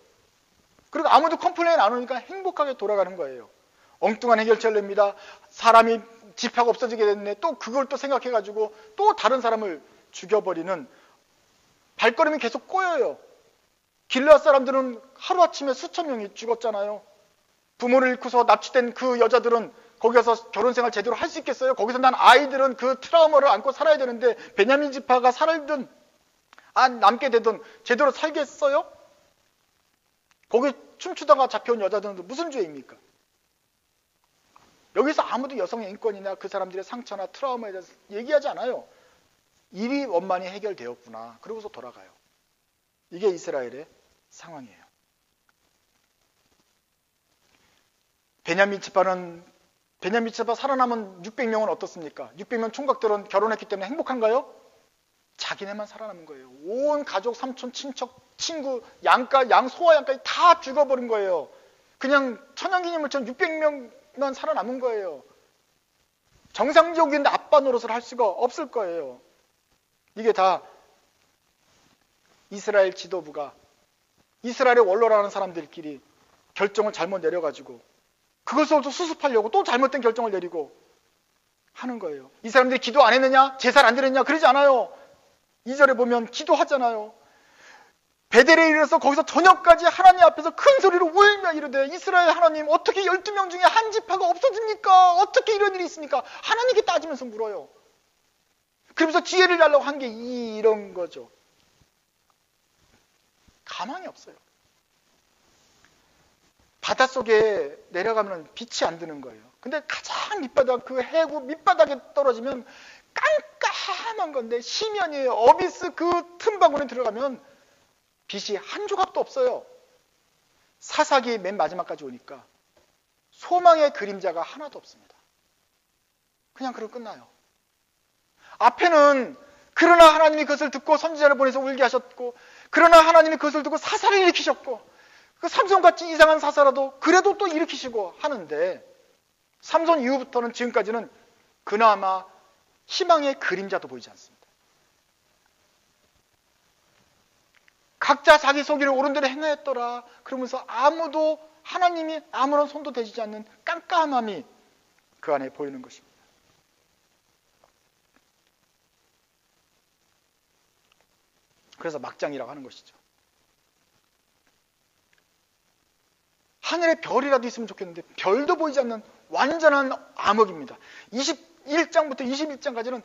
그리고 아무도 컴플레인 안 오니까 행복하게 돌아가는 거예요. 엉뚱한 해결책을 냅니다. 사람이 지파가 없어지게 됐네. 또 그걸 또 생각해가지고 또 다른 사람을 죽여버리는 발걸음이 계속 꼬여요. 길르앗 사람들은 하루아침에 수천 명이 죽었잖아요. 부모를 잃고서 납치된 그 여자들은 거기 가서 결혼생활 제대로 할 수 있겠어요? 거기서 난 아이들은 그 트라우마를 안고 살아야 되는데 베냐민 지파가 살든 안 남게 되든 제대로 살겠어요? 거기 춤추다가 잡혀온 여자들은 무슨 죄입니까? 여기서 아무도 여성의 인권이나 그 사람들의 상처나 트라우마에 대해서 얘기하지 않아요. 일이 원만히 해결되었구나. 그러고서 돌아가요. 이게 이스라엘의 상황이에요. 베냐민 지파 살아남은 600명은 어떻습니까? 600명 총각들은 결혼했기 때문에 행복한가요? 자기네만 살아남은 거예요. 온 가족, 삼촌, 친척, 친구, 소와 양까지 다 죽어버린 거예요. 그냥 천연기념물처럼 600명만 살아남은 거예요. 정상적인 아빠 노릇을 할 수가 없을 거예요. 이게 다 이스라엘 지도부가 이스라엘의 원로라는 사람들끼리 결정을 잘못 내려가지고 그것을 또 수습하려고 또 잘못된 결정을 내리고 하는 거예요. 이 사람들이 기도 안 했느냐? 제사를 안 드렸냐? 그러지 않아요. 2절에 보면 기도하잖아요. 베델에 이르러서 거기서 저녁까지 하나님 앞에서 큰 소리로 울며 이르되 이스라엘 하나님 어떻게 12명 중에 한 지파가 없어집니까? 어떻게 이런 일이 있습니까? 하나님께 따지면서 물어요. 그러면서 지혜를 달라고 한 게 이런 거죠. 가망이 없어요. 바닷속에 내려가면 빛이 안 드는 거예요. 근데 가장 밑바닥, 그 해구 밑바닥에 떨어지면 깜깜한 건데 심연이에요. 어비스 그 틈바구니에 들어가면 빛이 한 조각도 없어요. 사사기 맨 마지막까지 오니까 소망의 그림자가 하나도 없습니다. 그냥 그러고 끝나요. 앞에는 그러나 하나님이 그것을 듣고 선지자를 보내서 울게 하셨고, 그러나 하나님이 그것을 듣고 사사를 일으키셨고, 그 삼손같이 이상한 사사라도 그래도 또 일으키시고 하는데, 삼손 이후부터는 지금까지는 그나마 희망의 그림자도 보이지 않습니다. 각자 자기 소기를 옳은 대로 행하였더라 그러면서 아무도 하나님이 아무런 손도 대지 않는 깜깜함이 그 안에 보이는 것입니다. 그래서 막장이라고 하는 것이죠. 하늘에 별이라도 있으면 좋겠는데 별도 보이지 않는 완전한 암흑입니다. 21장부터 21장까지는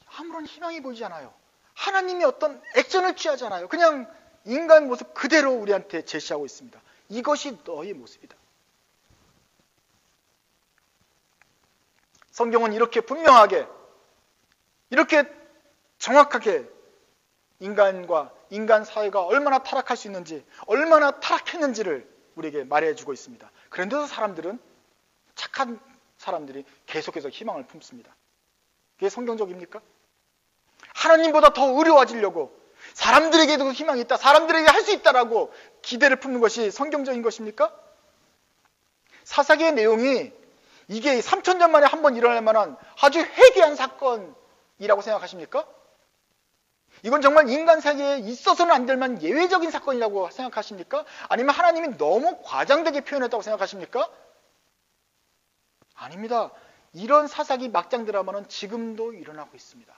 아무런 희망이 보이지 않아요. 하나님이 어떤 액션을 취하지 않아요. 그냥 인간 모습 그대로 우리한테 제시하고 있습니다. 이것이 너의 모습이다. 성경은 이렇게 분명하게, 이렇게 정확하게 인간과 인간 사회가 얼마나 타락할 수 있는지, 얼마나 타락했는지를 우리에게 말해주고 있습니다. 그런데도 사람들은, 착한 사람들이 계속해서 희망을 품습니다. 그게 성경적입니까? 하나님보다 더 의로워지려고 사람들에게도 희망이 있다, 사람들에게 할 수 있다라고 기대를 품는 것이 성경적인 것입니까? 사사기의 내용이 이게 3000년 만에 한 번 일어날 만한 아주 회개한 사건이라고 생각하십니까? 이건 정말 인간 세계에 있어서는 안 될 만한 예외적인 사건이라고 생각하십니까? 아니면 하나님이 너무 과장되게 표현했다고 생각하십니까? 아닙니다. 이런 사사기 막장 드라마는 지금도 일어나고 있습니다.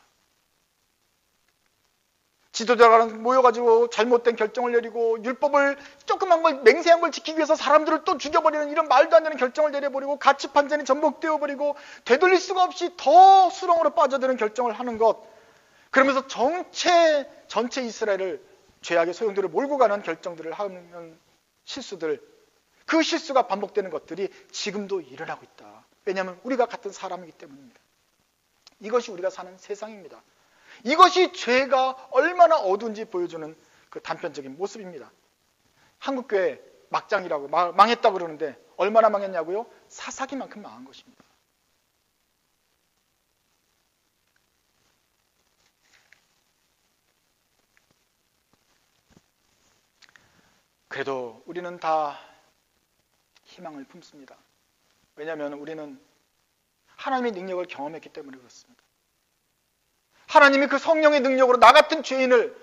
지도자가 모여가지고 잘못된 결정을 내리고 율법을 조그만 걸, 맹세한 걸 지키기 위해서 사람들을 또 죽여버리는 이런 말도 안 되는 결정을 내려버리고 가치 판단이 전복되어버리고 되돌릴 수가 없이 더 수렁으로 빠져드는 결정을 하는 것, 그러면서 전체 이스라엘을 죄악의 소용돌이로 몰고 가는 결정들을 하는 실수들, 그 실수가 반복되는 것들이 지금도 일어나고 있다. 왜냐하면 우리가 같은 사람이기 때문입니다. 이것이 우리가 사는 세상입니다. 이것이 죄가 얼마나 어두운지 보여주는 그 단편적인 모습입니다. 한국교회 막장이라고 망했다고 그러는데 얼마나 망했냐고요? 사사기만큼 망한 것입니다. 그래도 우리는 다 희망을 품습니다. 왜냐하면 우리는 하나님의 능력을 경험했기 때문에 그렇습니다. 하나님이 그 성령의 능력으로 나 같은 죄인을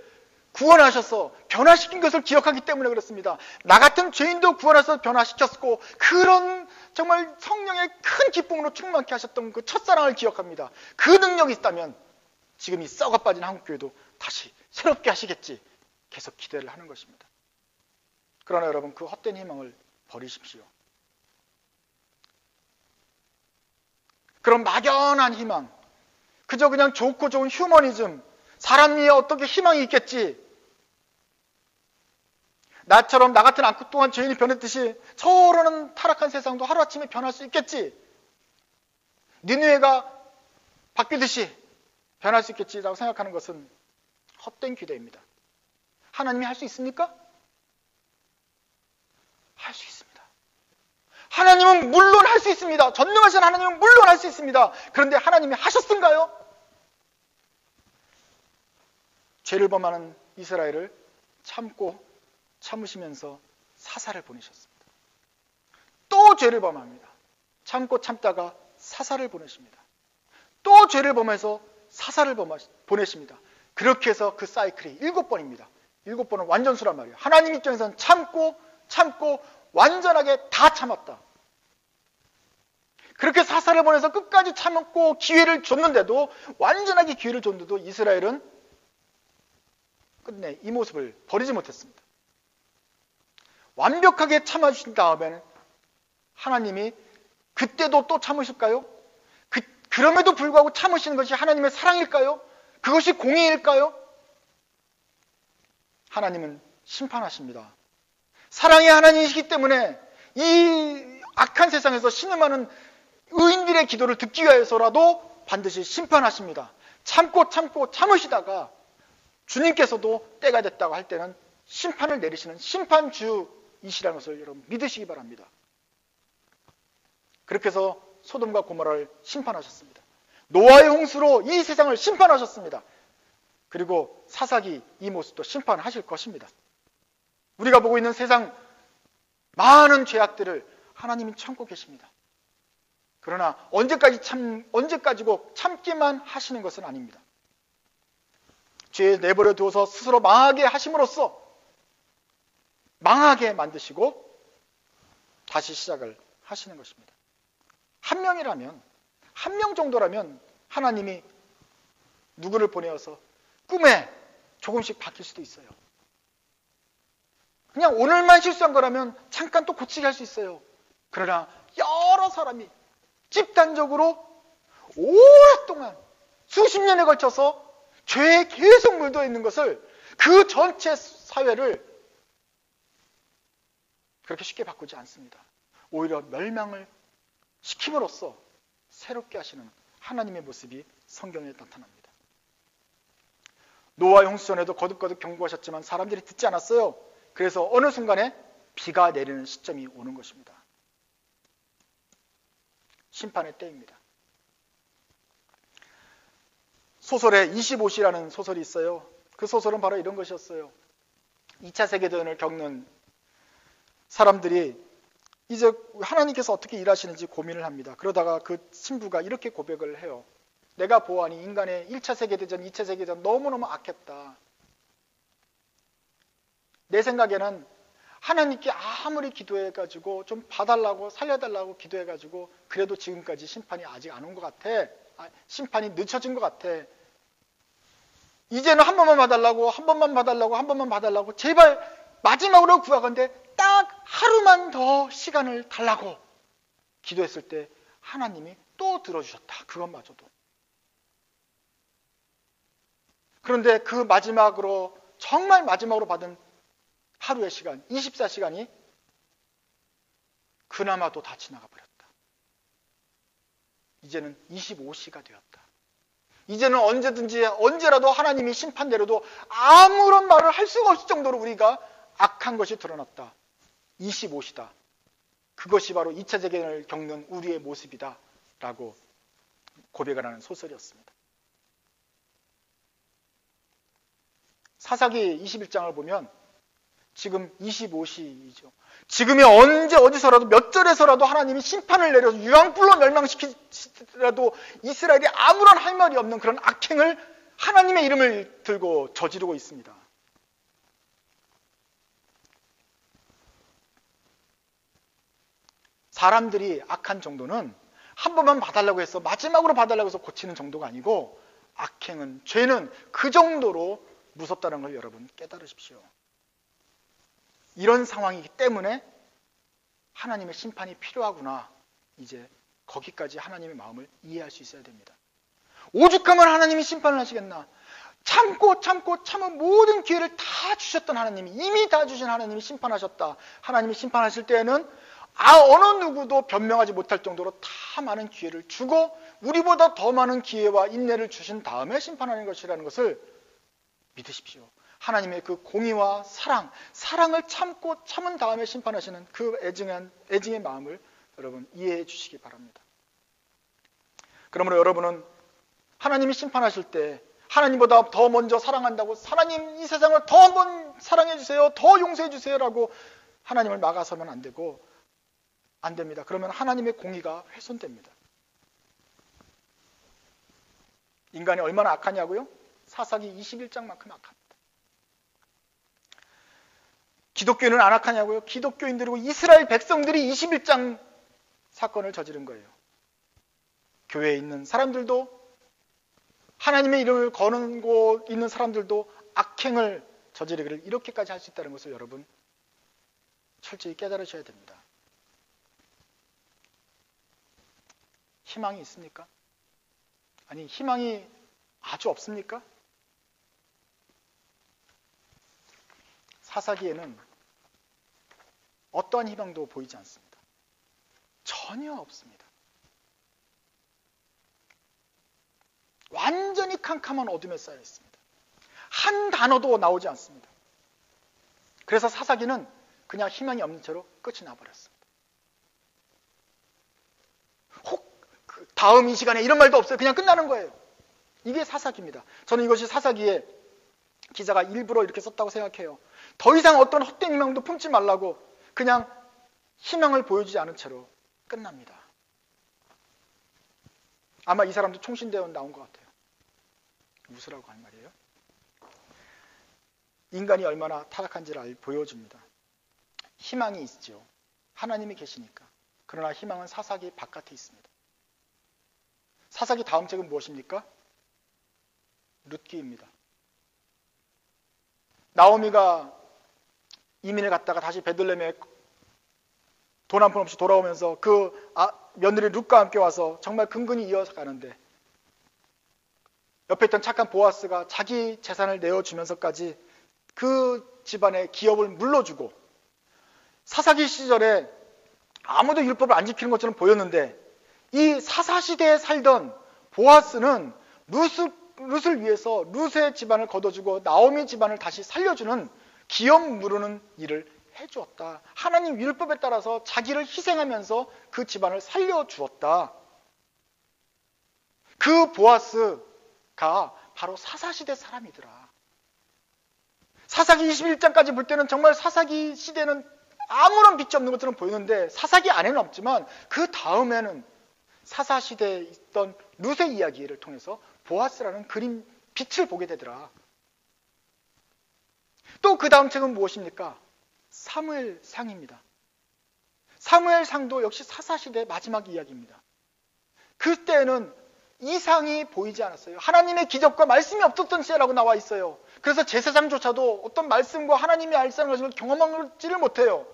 구원하셔서 변화시킨 것을 기억하기 때문에 그렇습니다. 나 같은 죄인도 구원하셔서 변화시켰고, 그런 정말 성령의 큰 기쁨으로 충만케 하셨던 그 첫사랑을 기억합니다. 그 능력이 있다면 지금 이 썩어 빠진 한국교회도 다시 새롭게 하시겠지, 계속 기대를 하는 것입니다. 그러나 여러분, 그 헛된 희망을 버리십시오. 그런 막연한 희망, 그저 그냥 좋고 좋은 휴머니즘, 사람 위에 어떻게 희망이 있겠지, 나처럼 나 같은 악독한 죄인이 변했듯이 저러는 타락한 세상도 하루아침에 변할 수 있겠지, 니느웨가 바뀌듯이 변할 수 있겠지라고 생각하는 것은 헛된 기대입니다. 하나님이 할 수 있습니까? 할 수 하나님은 물론 할 수 있습니다. 전능하신 하나님은 물론 할 수 있습니다. 그런데 하나님이 하셨던가요? 죄를 범하는 이스라엘을 참으시면서 사사를 보내셨습니다. 또 죄를 범합니다. 참고 참다가 사사를 보내십니다. 또 죄를 범해서 사사를 보내십니다. 그렇게 해서 그 사이클이 7번입니다. 7번은 완전수란 말이에요. 하나님 입장에서는 참고 완전하게 다 참았다. 그렇게 사사를 보내서 끝까지 참았고 기회를 줬는데도, 완전하게 기회를 줬는데도 이스라엘은 끝내 이 모습을 버리지 못했습니다. 완벽하게 참아주신 다음에는 하나님이 그때도 또 참으실까요? 그럼에도 불구하고 참으시는 것이 하나님의 사랑일까요? 그것이 공의일까요? 하나님은 심판하십니다. 사랑의 하나님이시기 때문에 이 악한 세상에서 신음하는 의인들의 기도를 듣기 위해서라도 반드시 심판하십니다. 참으시다가 주님께서도 때가 됐다고 할 때는 심판을 내리시는 심판주이시라는 것을 여러분 믿으시기 바랍니다. 그렇게 해서 소돔과 고모라를 심판하셨습니다. 노아의 홍수로 이 세상을 심판하셨습니다. 그리고 사사기 이 모습도 심판하실 것입니다. 우리가 보고 있는 세상 많은 죄악들을 하나님이 참고 계십니다. 그러나 언제까지고 참기만 하시는 것은 아닙니다. 죄에 내버려 두어서 스스로 망하게 하심으로써 망하게 만드시고 다시 시작을 하시는 것입니다. 한 명 정도라면 하나님이 누구를 보내어서 꿈에 조금씩 바뀔 수도 있어요. 그냥 오늘만 실수한 거라면 잠깐 또 고치게 할 수 있어요. 그러나 여러 사람이 집단적으로 오랫동안 수십 년에 걸쳐서 죄에 계속 물들어 있는 것을, 그 전체 사회를 그렇게 쉽게 바꾸지 않습니다. 오히려 멸망을 시킴으로써 새롭게 하시는 하나님의 모습이 성경에 나타납니다. 노아의 홍수전에도 거듭거듭 경고하셨지만 사람들이 듣지 않았어요. 그래서 어느 순간에 비가 내리는 시점이 오는 것입니다. 심판의 때입니다. 소설에 25시라는 소설이 있어요. 그 소설은 바로 이런 것이었어요. 2차 세계대전을 겪는 사람들이 이제 하나님께서 어떻게 일하시는지 고민을 합니다. 그러다가 그 신부가 이렇게 고백을 해요. 내가 보아하니 인간의 1차 세계대전, 2차 세계대전 너무너무 악했다. 내 생각에는 하나님께 아무리 기도해가지고 좀 봐달라고, 살려달라고 기도해가지고 그래도 지금까지 심판이 아직 안 온 것 같아. 심판이 늦춰진 것 같아. 이제는 한 번만 봐달라고 제발 마지막으로 구하건대 딱 하루만 더 시간을 달라고 기도했을 때 하나님이 또 들어주셨다. 그것마저도. 그런데 그 마지막으로, 정말 마지막으로 받은 하루의 시간, 24시간이 그나마도 다 지나가 버렸다. 이제는 25시가 되었다. 이제는 언제라도 하나님이 심판 내려도 아무런 말을 할 수가 없을 정도로 우리가 악한 것이 드러났다. 25시다. 그것이 바로 2차 세계대전을 겪는 우리의 모습이다. 라고 고백을 하는 소설이었습니다. 사사기 21장을 보면 지금 25시이죠. 지금이 언제 어디서라도 몇 절에서라도 하나님이 심판을 내려서 유황불로 멸망시키더라도 이스라엘이 아무런 할 말이 없는 그런 악행을 하나님의 이름을 들고 저지르고 있습니다. 사람들이 악한 정도는 한 번만 봐달라고 해서, 마지막으로 봐달라고 해서 고치는 정도가 아니고, 악행은, 죄는 그 정도로 무섭다는 걸 여러분 깨달으십시오. 이런 상황이기 때문에 하나님의 심판이 필요하구나. 이제 거기까지 하나님의 마음을 이해할 수 있어야 됩니다. 오죽하면 하나님이 심판을 하시겠나. 참은 모든 기회를 다 주셨던 하나님이, 이미 다 주신 하나님이 심판하셨다. 하나님이 심판하실 때에는 어느 누구도 변명하지 못할 정도로 다 많은 기회를 주고 우리보다 더 많은 기회와 인내를 주신 다음에 심판하는 것이라는 것을 믿으십시오. 하나님의 그 공의와 사랑을 참은 다음에 심판하시는 그 애증의 마음을 여러분 이해해 주시기 바랍니다. 그러므로 여러분은 하나님이 심판하실 때 하나님보다 더 먼저 사랑한다고 하나님 이 세상을 더 한번 사랑해 주세요, 더 용서해 주세요라고 하나님을 막아서면 안 되고 안 됩니다. 그러면 하나님의 공의가 훼손됩니다. 인간이 얼마나 악하냐고요? 사사기 21장만큼 악합니다. 기독교인은 안 악하냐고요? 기독교인들이고 이스라엘 백성들이 21장 사건을 저지른 거예요. 교회에 있는 사람들도 하나님의 이름을 거느고 있는 사람들도 악행을 저지르기를 이렇게까지 할 수 있다는 것을 여러분 철저히 깨달으셔야 됩니다. 희망이 있습니까? 아니, 희망이 아주 없습니까? 사사기에는 어떠한 희망도 보이지 않습니다. 전혀 없습니다. 완전히 캄캄한 어둠에 쌓여 있습니다. 한 단어도 나오지 않습니다. 그래서 사사기는 그냥 희망이 없는 채로 끝이 나버렸습니다. 혹 다음 이 시간에 이런 말도 없어요. 그냥 끝나는 거예요. 이게 사사기입니다. 저는 이것이 사사기에 기자가 일부러 이렇게 썼다고 생각해요. 더 이상 어떤 헛된 희망도 품지 말라고 그냥 희망을 보여주지 않은 채로 끝납니다. 아마 이 사람도 총신대원 나온 것 같아요. 웃으라고 한 말이에요. 인간이 얼마나 타락한지를 보여줍니다. 희망이 있죠. 하나님이 계시니까. 그러나 희망은 사사기 바깥에 있습니다. 사사기 다음 책은 무엇입니까? 룻기입니다. 나오미가 이민을 갔다가 다시 베들레헴에 돈 한 푼 없이 돌아오면서 그 며느리 룻과 함께 와서 정말 근근히 이어서 가는데 옆에 있던 착한 보아스가 자기 재산을 내어주면서까지 그 집안의 기업을 물러주고 사사기 시절에 아무도 율법을 안 지키는 것처럼 보였는데 이 사사시대에 살던 보아스는 룻을 위해서 룻의 집안을 거둬주고 나오미 집안을 다시 살려주는 기업 물으는 일을 해주었다. 하나님 율법에 따라서 자기를 희생하면서 그 집안을 살려주었다. 그 보아스가 바로 사사시대 사람이더라. 사사기 21장까지 볼 때는 정말 사사기 시대는 아무런 빛이 없는 것처럼 보이는데 사사기 안에는 없지만 그 다음에는 사사시대에 있던 룻의 이야기를 통해서 보아스라는 그림 빛을 보게 되더라. 또 그 다음 책은 무엇입니까? 사무엘상입니다. 사무엘상도 역시 사사시대 마지막 이야기입니다. 그때는 이상이 보이지 않았어요. 하나님의 기적과 말씀이 없었던 시대라고 나와 있어요. 그래서 제사장조차도 어떤 말씀과 하나님의 알사는 것을 경험하지를 못해요.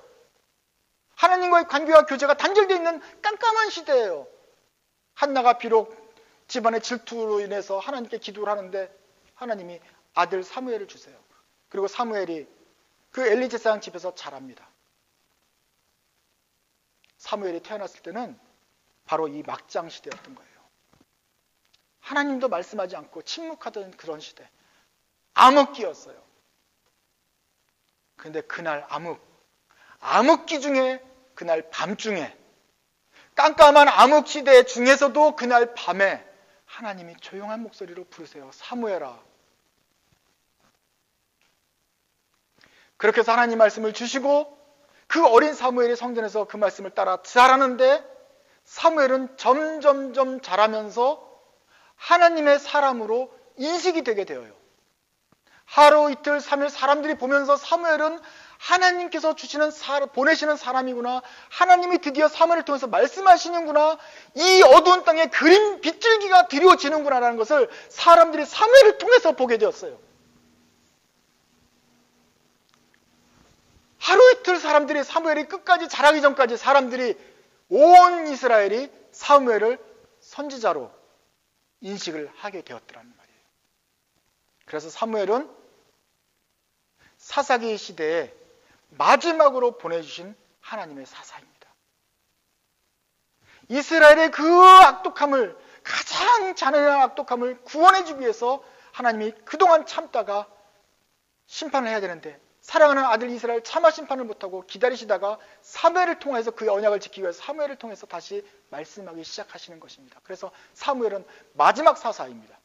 하나님과의 관계와 교제가 단절되어 있는 깜깜한 시대예요. 한나가 비록 집안의 질투로 인해서 하나님께 기도를 하는데 하나님이 아들 사무엘을 주세요. 그리고 사무엘이 그 엘리 제사장 집에서 자랍니다. 사무엘이 태어났을 때는 바로 이 막장 시대였던 거예요. 하나님도 말씀하지 않고 침묵하던 그런 시대. 암흑기였어요. 그런데 그날 암흑기 중에 그날 밤중에 깜깜한 암흑 시대 중에서도 그날 밤에 하나님이 조용한 목소리로 부르세요. 사무엘아. 그렇게 해서 하나님 말씀을 주시고 그 어린 사무엘이 성전에서 그 말씀을 따라 자라는데 사무엘은 점점점 자라면서 하나님의 사람으로 인식이 되게 되어요. 하루 이틀 3일 사람들이 보면서 사무엘은 하나님께서 보내시는 사람이구나. 하나님이 드디어 사무엘을 통해서 말씀하시는구나. 이 어두운 땅에 그림 빗줄기가 드리워지는구나라는 것을 사람들이 사무엘을 통해서 보게 되었어요. 하루 이틀 사람들이 사무엘이 끝까지 자라기 전까지 사람들이 온 이스라엘이 사무엘을 선지자로 인식을 하게 되었더라는 말이에요. 그래서 사무엘은 사사기 시대에 마지막으로 보내주신 하나님의 사사입니다. 이스라엘의 그 악독함을, 가장 잔인한 악독함을 구원해주기 위해서 하나님이 그동안 참다가 심판을 해야 되는데 사랑하는 아들 이스라엘 차마 심판을 못하고 기다리시다가 사무엘을 통해서 그 언약을 지키기 위해서 사무엘을 통해서 다시 말씀하기 시작하시는 것입니다. 그래서 사무엘은 마지막 사사입니다.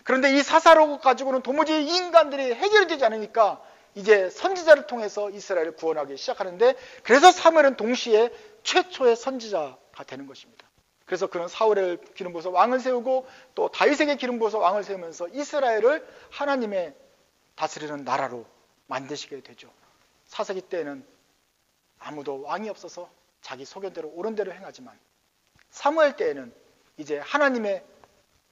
그런데 이 사사로 가지고는 도무지 인간들이 해결되지 않으니까 이제 선지자를 통해서 이스라엘을 구원하기 시작하는데, 그래서 사무엘은 동시에 최초의 선지자가 되는 것입니다. 그래서 그는 사울을 기름 부어서 왕을 세우고 또 다윗에게 기름 부어서 왕을 세우면서 이스라엘을 하나님의 다스리는 나라로 만드시게 되죠. 사사기 때에는 아무도 왕이 없어서 자기 소견대로 옳은 대로 행하지만, 사무엘 때에는 이제 하나님의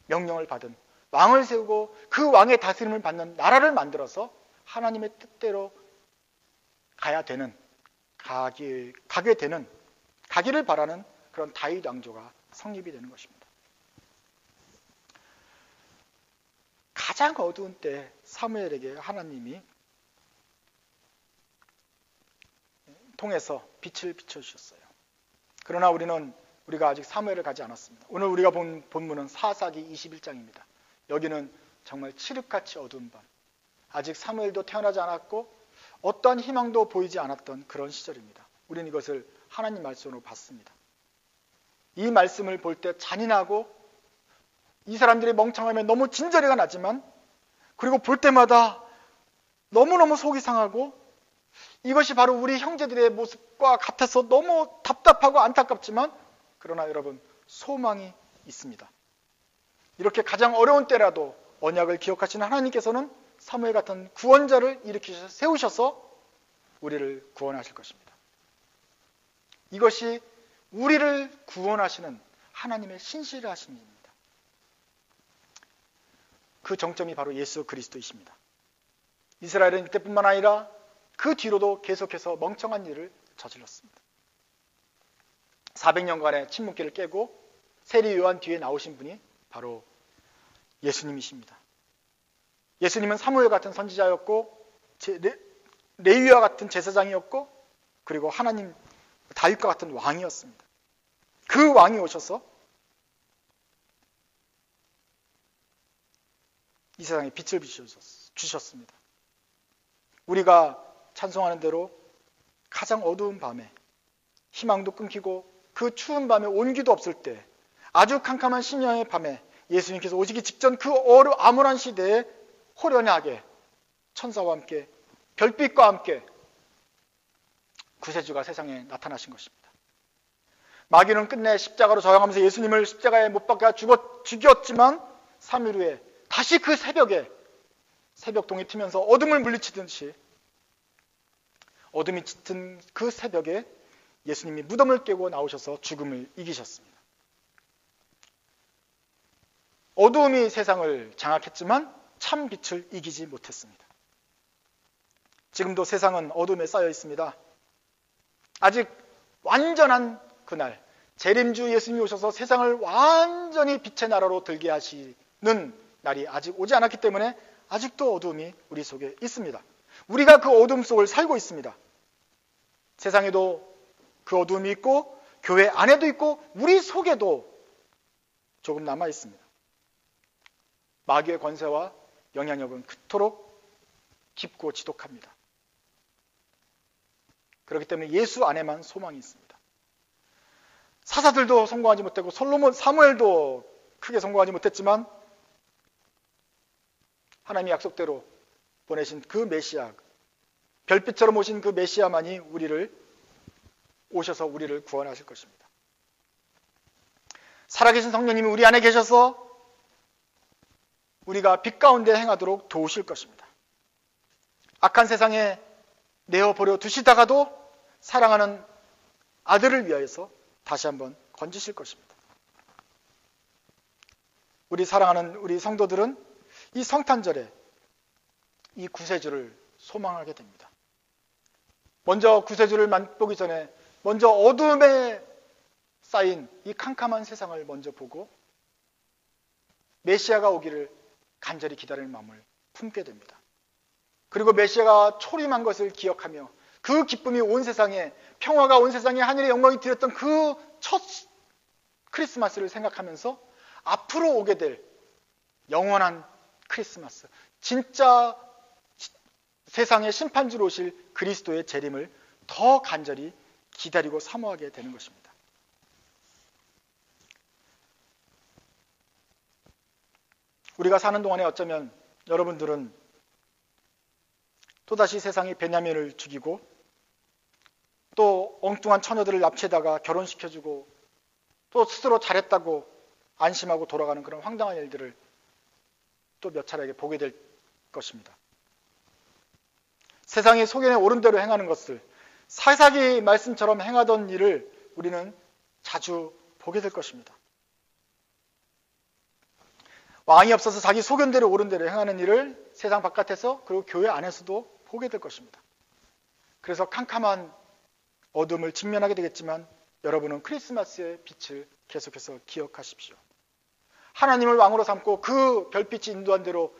명령을 받은 왕을 세우고 그 왕의 다스림을 받는 나라를 만들어서 하나님의 뜻대로 가게 되는, 가기를 바라는 그런 다윗 왕조가 성립이 되는 것입니다. 가장 어두운 때 사무엘에게 하나님이 통해서 빛을 비춰주셨어요. 그러나 우리가 아직 사무엘을 가지 않았습니다. 오늘 우리가 본 본문은 사사기 21장입니다. 여기는 정말 칠흑같이 어두운 밤, 아직 사무엘도 태어나지 않았고 어떠한 희망도 보이지 않았던 그런 시절입니다. 우리는 이것을 하나님 말씀으로 봤습니다. 이 말씀을 볼 때 잔인하고 이 사람들이 멍청하면 너무 진저리가 나지만, 그리고 볼 때마다 너무너무 속이 상하고 이것이 바로 우리 형제들의 모습과 같아서 너무 답답하고 안타깝지만, 그러나 여러분, 소망이 있습니다. 이렇게 가장 어려운 때라도 언약을 기억하시는 하나님께서는 사무엘 같은 구원자를 일으키셔서 세우셔서 우리를 구원하실 것입니다. 이것이 우리를 구원하시는 하나님의 신실하신 일입니다. 그 정점이 바로 예수 그리스도이십니다. 이스라엘은 이때뿐만 아니라 그 뒤로도 계속해서 멍청한 일을 저질렀습니다. 400년간의 침묵기를 깨고 세리 요한 뒤에 나오신 분이 바로 예수님이십니다. 예수님은 사무엘 같은 선지자였고 레위와 같은 제사장이었고, 그리고 하나님 다윗과 같은 왕이었습니다. 그 왕이 오셔서 이 세상에 빛을 주셨습니다. 우리가 찬송하는 대로 가장 어두운 밤에 희망도 끊기고 그 추운 밤에 온기도 없을 때, 아주 캄캄한 심야의 밤에 예수님께서 오시기 직전 그 암울한 시대에 호련하게 천사와 함께 별빛과 함께 구세주가 세상에 나타나신 것입니다. 마귀는 끝내 십자가로 저항하면서 예수님을 십자가에 못 박아 죽였지만 3일 후에 다시 그 새벽에 새벽동이 트면서 어둠을 물리치듯이 어둠이 짙은 그 새벽에 예수님이 무덤을 깨고 나오셔서 죽음을 이기셨습니다. 어두움이 세상을 장악했지만 참 빛을 이기지 못했습니다. 지금도 세상은 어둠에 쌓여 있습니다. 아직 완전한 그날, 재림주 예수님이 오셔서 세상을 완전히 빛의 나라로 들게 하시는 날이 아직 오지 않았기 때문에 아직도 어둠이 우리 속에 있습니다. 우리가 그 어둠 속을 살고 있습니다. 세상에도 그 어둠이 있고 교회 안에도 있고 우리 속에도 조금 남아 있습니다. 마귀의 권세와 영향력은 그토록 깊고 지독합니다. 그렇기 때문에 예수 안에만 소망이 있습니다. 사사들도 성공하지 못했고 사무엘도 크게 성공하지 못했지만 하나님의 약속대로 보내신 그 메시아, 별빛처럼 오신 그 메시아만이 오셔서 우리를 구원하실 것입니다. 살아계신 성령님이 우리 안에 계셔서 우리가 빛 가운데 행하도록 도우실 것입니다. 악한 세상에 내어버려 두시다가도 사랑하는 아들을 위하여서 다시 한번 건지실 것입니다. 우리 사랑하는 우리 성도들은 이 성탄절에 이 구세주를 소망하게 됩니다. 먼저 구세주를 맛보기 전에 먼저 어둠에 쌓인 이 캄캄한 세상을 먼저 보고 메시아가 오기를 간절히 기다리는 마음을 품게 됩니다. 그리고 메시아가 초림한 것을 기억하며 그 기쁨이 온 세상에, 평화가 온 세상에 하늘의 영광이 드렸던 그 첫 크리스마스를 생각하면서 앞으로 오게 될 영원한 크리스마스, 진짜 세상의 심판주로 오실 그리스도의 재림을 더 간절히 기다리고 사모하게 되는 것입니다. 우리가 사는 동안에 어쩌면 여러분들은 또다시 세상이 베냐민을 죽이고 또 엉뚱한 처녀들을 납치해다가 결혼시켜주고 또 스스로 잘했다고 안심하고 돌아가는 그런 황당한 일들을 또 몇 차례 보게 될 것입니다. 세상의 소견에 옳은 대로 행하는 것을, 사사기 말씀처럼 행하던 일을 우리는 자주 보게 될 것입니다. 왕이 없어서 자기 소견대로 옳은 대로 행하는 일을 세상 바깥에서 그리고 교회 안에서도 보게 될 것입니다. 그래서 캄캄한 어둠을 직면하게 되겠지만 여러분은 크리스마스의 빛을 계속해서 기억하십시오. 하나님을 왕으로 삼고 그 별빛이 인도한 대로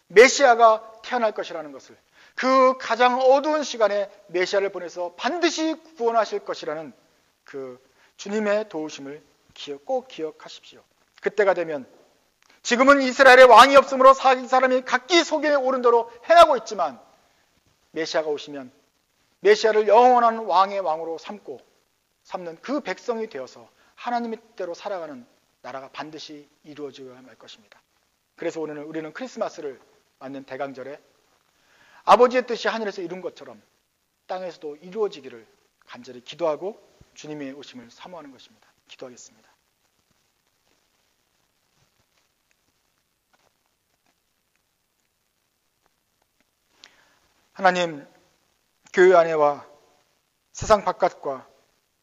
메시아가 태어날 것이라는 것을, 그 가장 어두운 시간에 메시아를 보내서 반드시 구원하실 것이라는 그 주님의 도우심을 꼭 기억하십시오. 그때가 되면 지금은 이스라엘의 왕이 없으므로 사람이 각기 소견에 옳은 대로 행하고 있지만 메시아가 오시면 메시아를 영원한 왕의 왕으로 삼는 그 백성이 되어서 하나님의 뜻대로 살아가는 나라가 반드시 이루어져야 할 것입니다. 그래서 오늘 우리는 크리스마스를 맞는 대강절에 아버지의 뜻이 하늘에서 이룬 것처럼 땅에서도 이루어지기를 간절히 기도하고 주님의 오심을 사모하는 것입니다. 기도하겠습니다. 하나님, 교회 안에와 세상 바깥과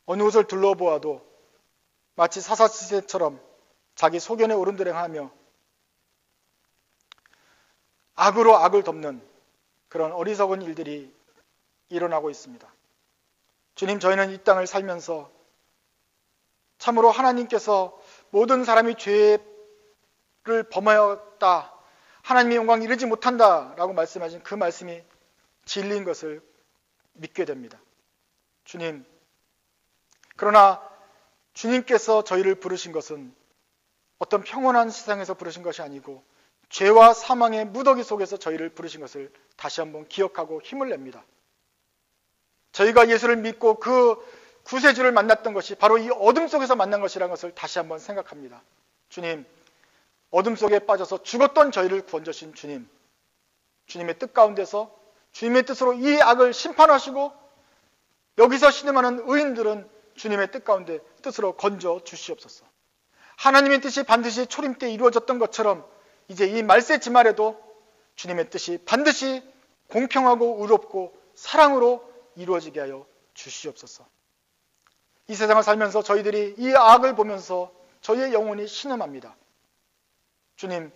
어느 곳을 둘러보아도 마치 사사시대처럼 자기 소견에 옳은 대로 행하며 악으로 악을 덮는 그런 어리석은 일들이 일어나고 있습니다. 주님, 저희는 이 땅을 살면서 참으로 하나님께서 모든 사람이 죄를 범하였다, 하나님의 영광 이르지 못한다라고 말씀하신 그 말씀이 진리인 것을 믿게 됩니다. 주님, 그러나 주님께서 저희를 부르신 것은 어떤 평온한 세상에서 부르신 것이 아니고 죄와 사망의 무더기 속에서 저희를 부르신 것을 다시 한번 기억하고 힘을 냅니다. 저희가 예수를 믿고 그 구세주를 만났던 것이 바로 이 어둠 속에서 만난 것이라는 것을 다시 한번 생각합니다. 주님, 어둠 속에 빠져서 죽었던 저희를 구원주신 주님, 주님의 뜻 가운데서 주님의 뜻으로 이 악을 심판하시고 여기서 신음하는 의인들은 주님의 뜻 가운데 뜻으로 건져 주시옵소서. 하나님의 뜻이 반드시 초림 때 이루어졌던 것처럼 이제 이 말세 지말에도 주님의 뜻이 반드시 공평하고 의롭고 사랑으로 이루어지게 하여 주시옵소서. 이 세상을 살면서 저희들이 이 악을 보면서 저희의 영혼이 신음합니다. 주님,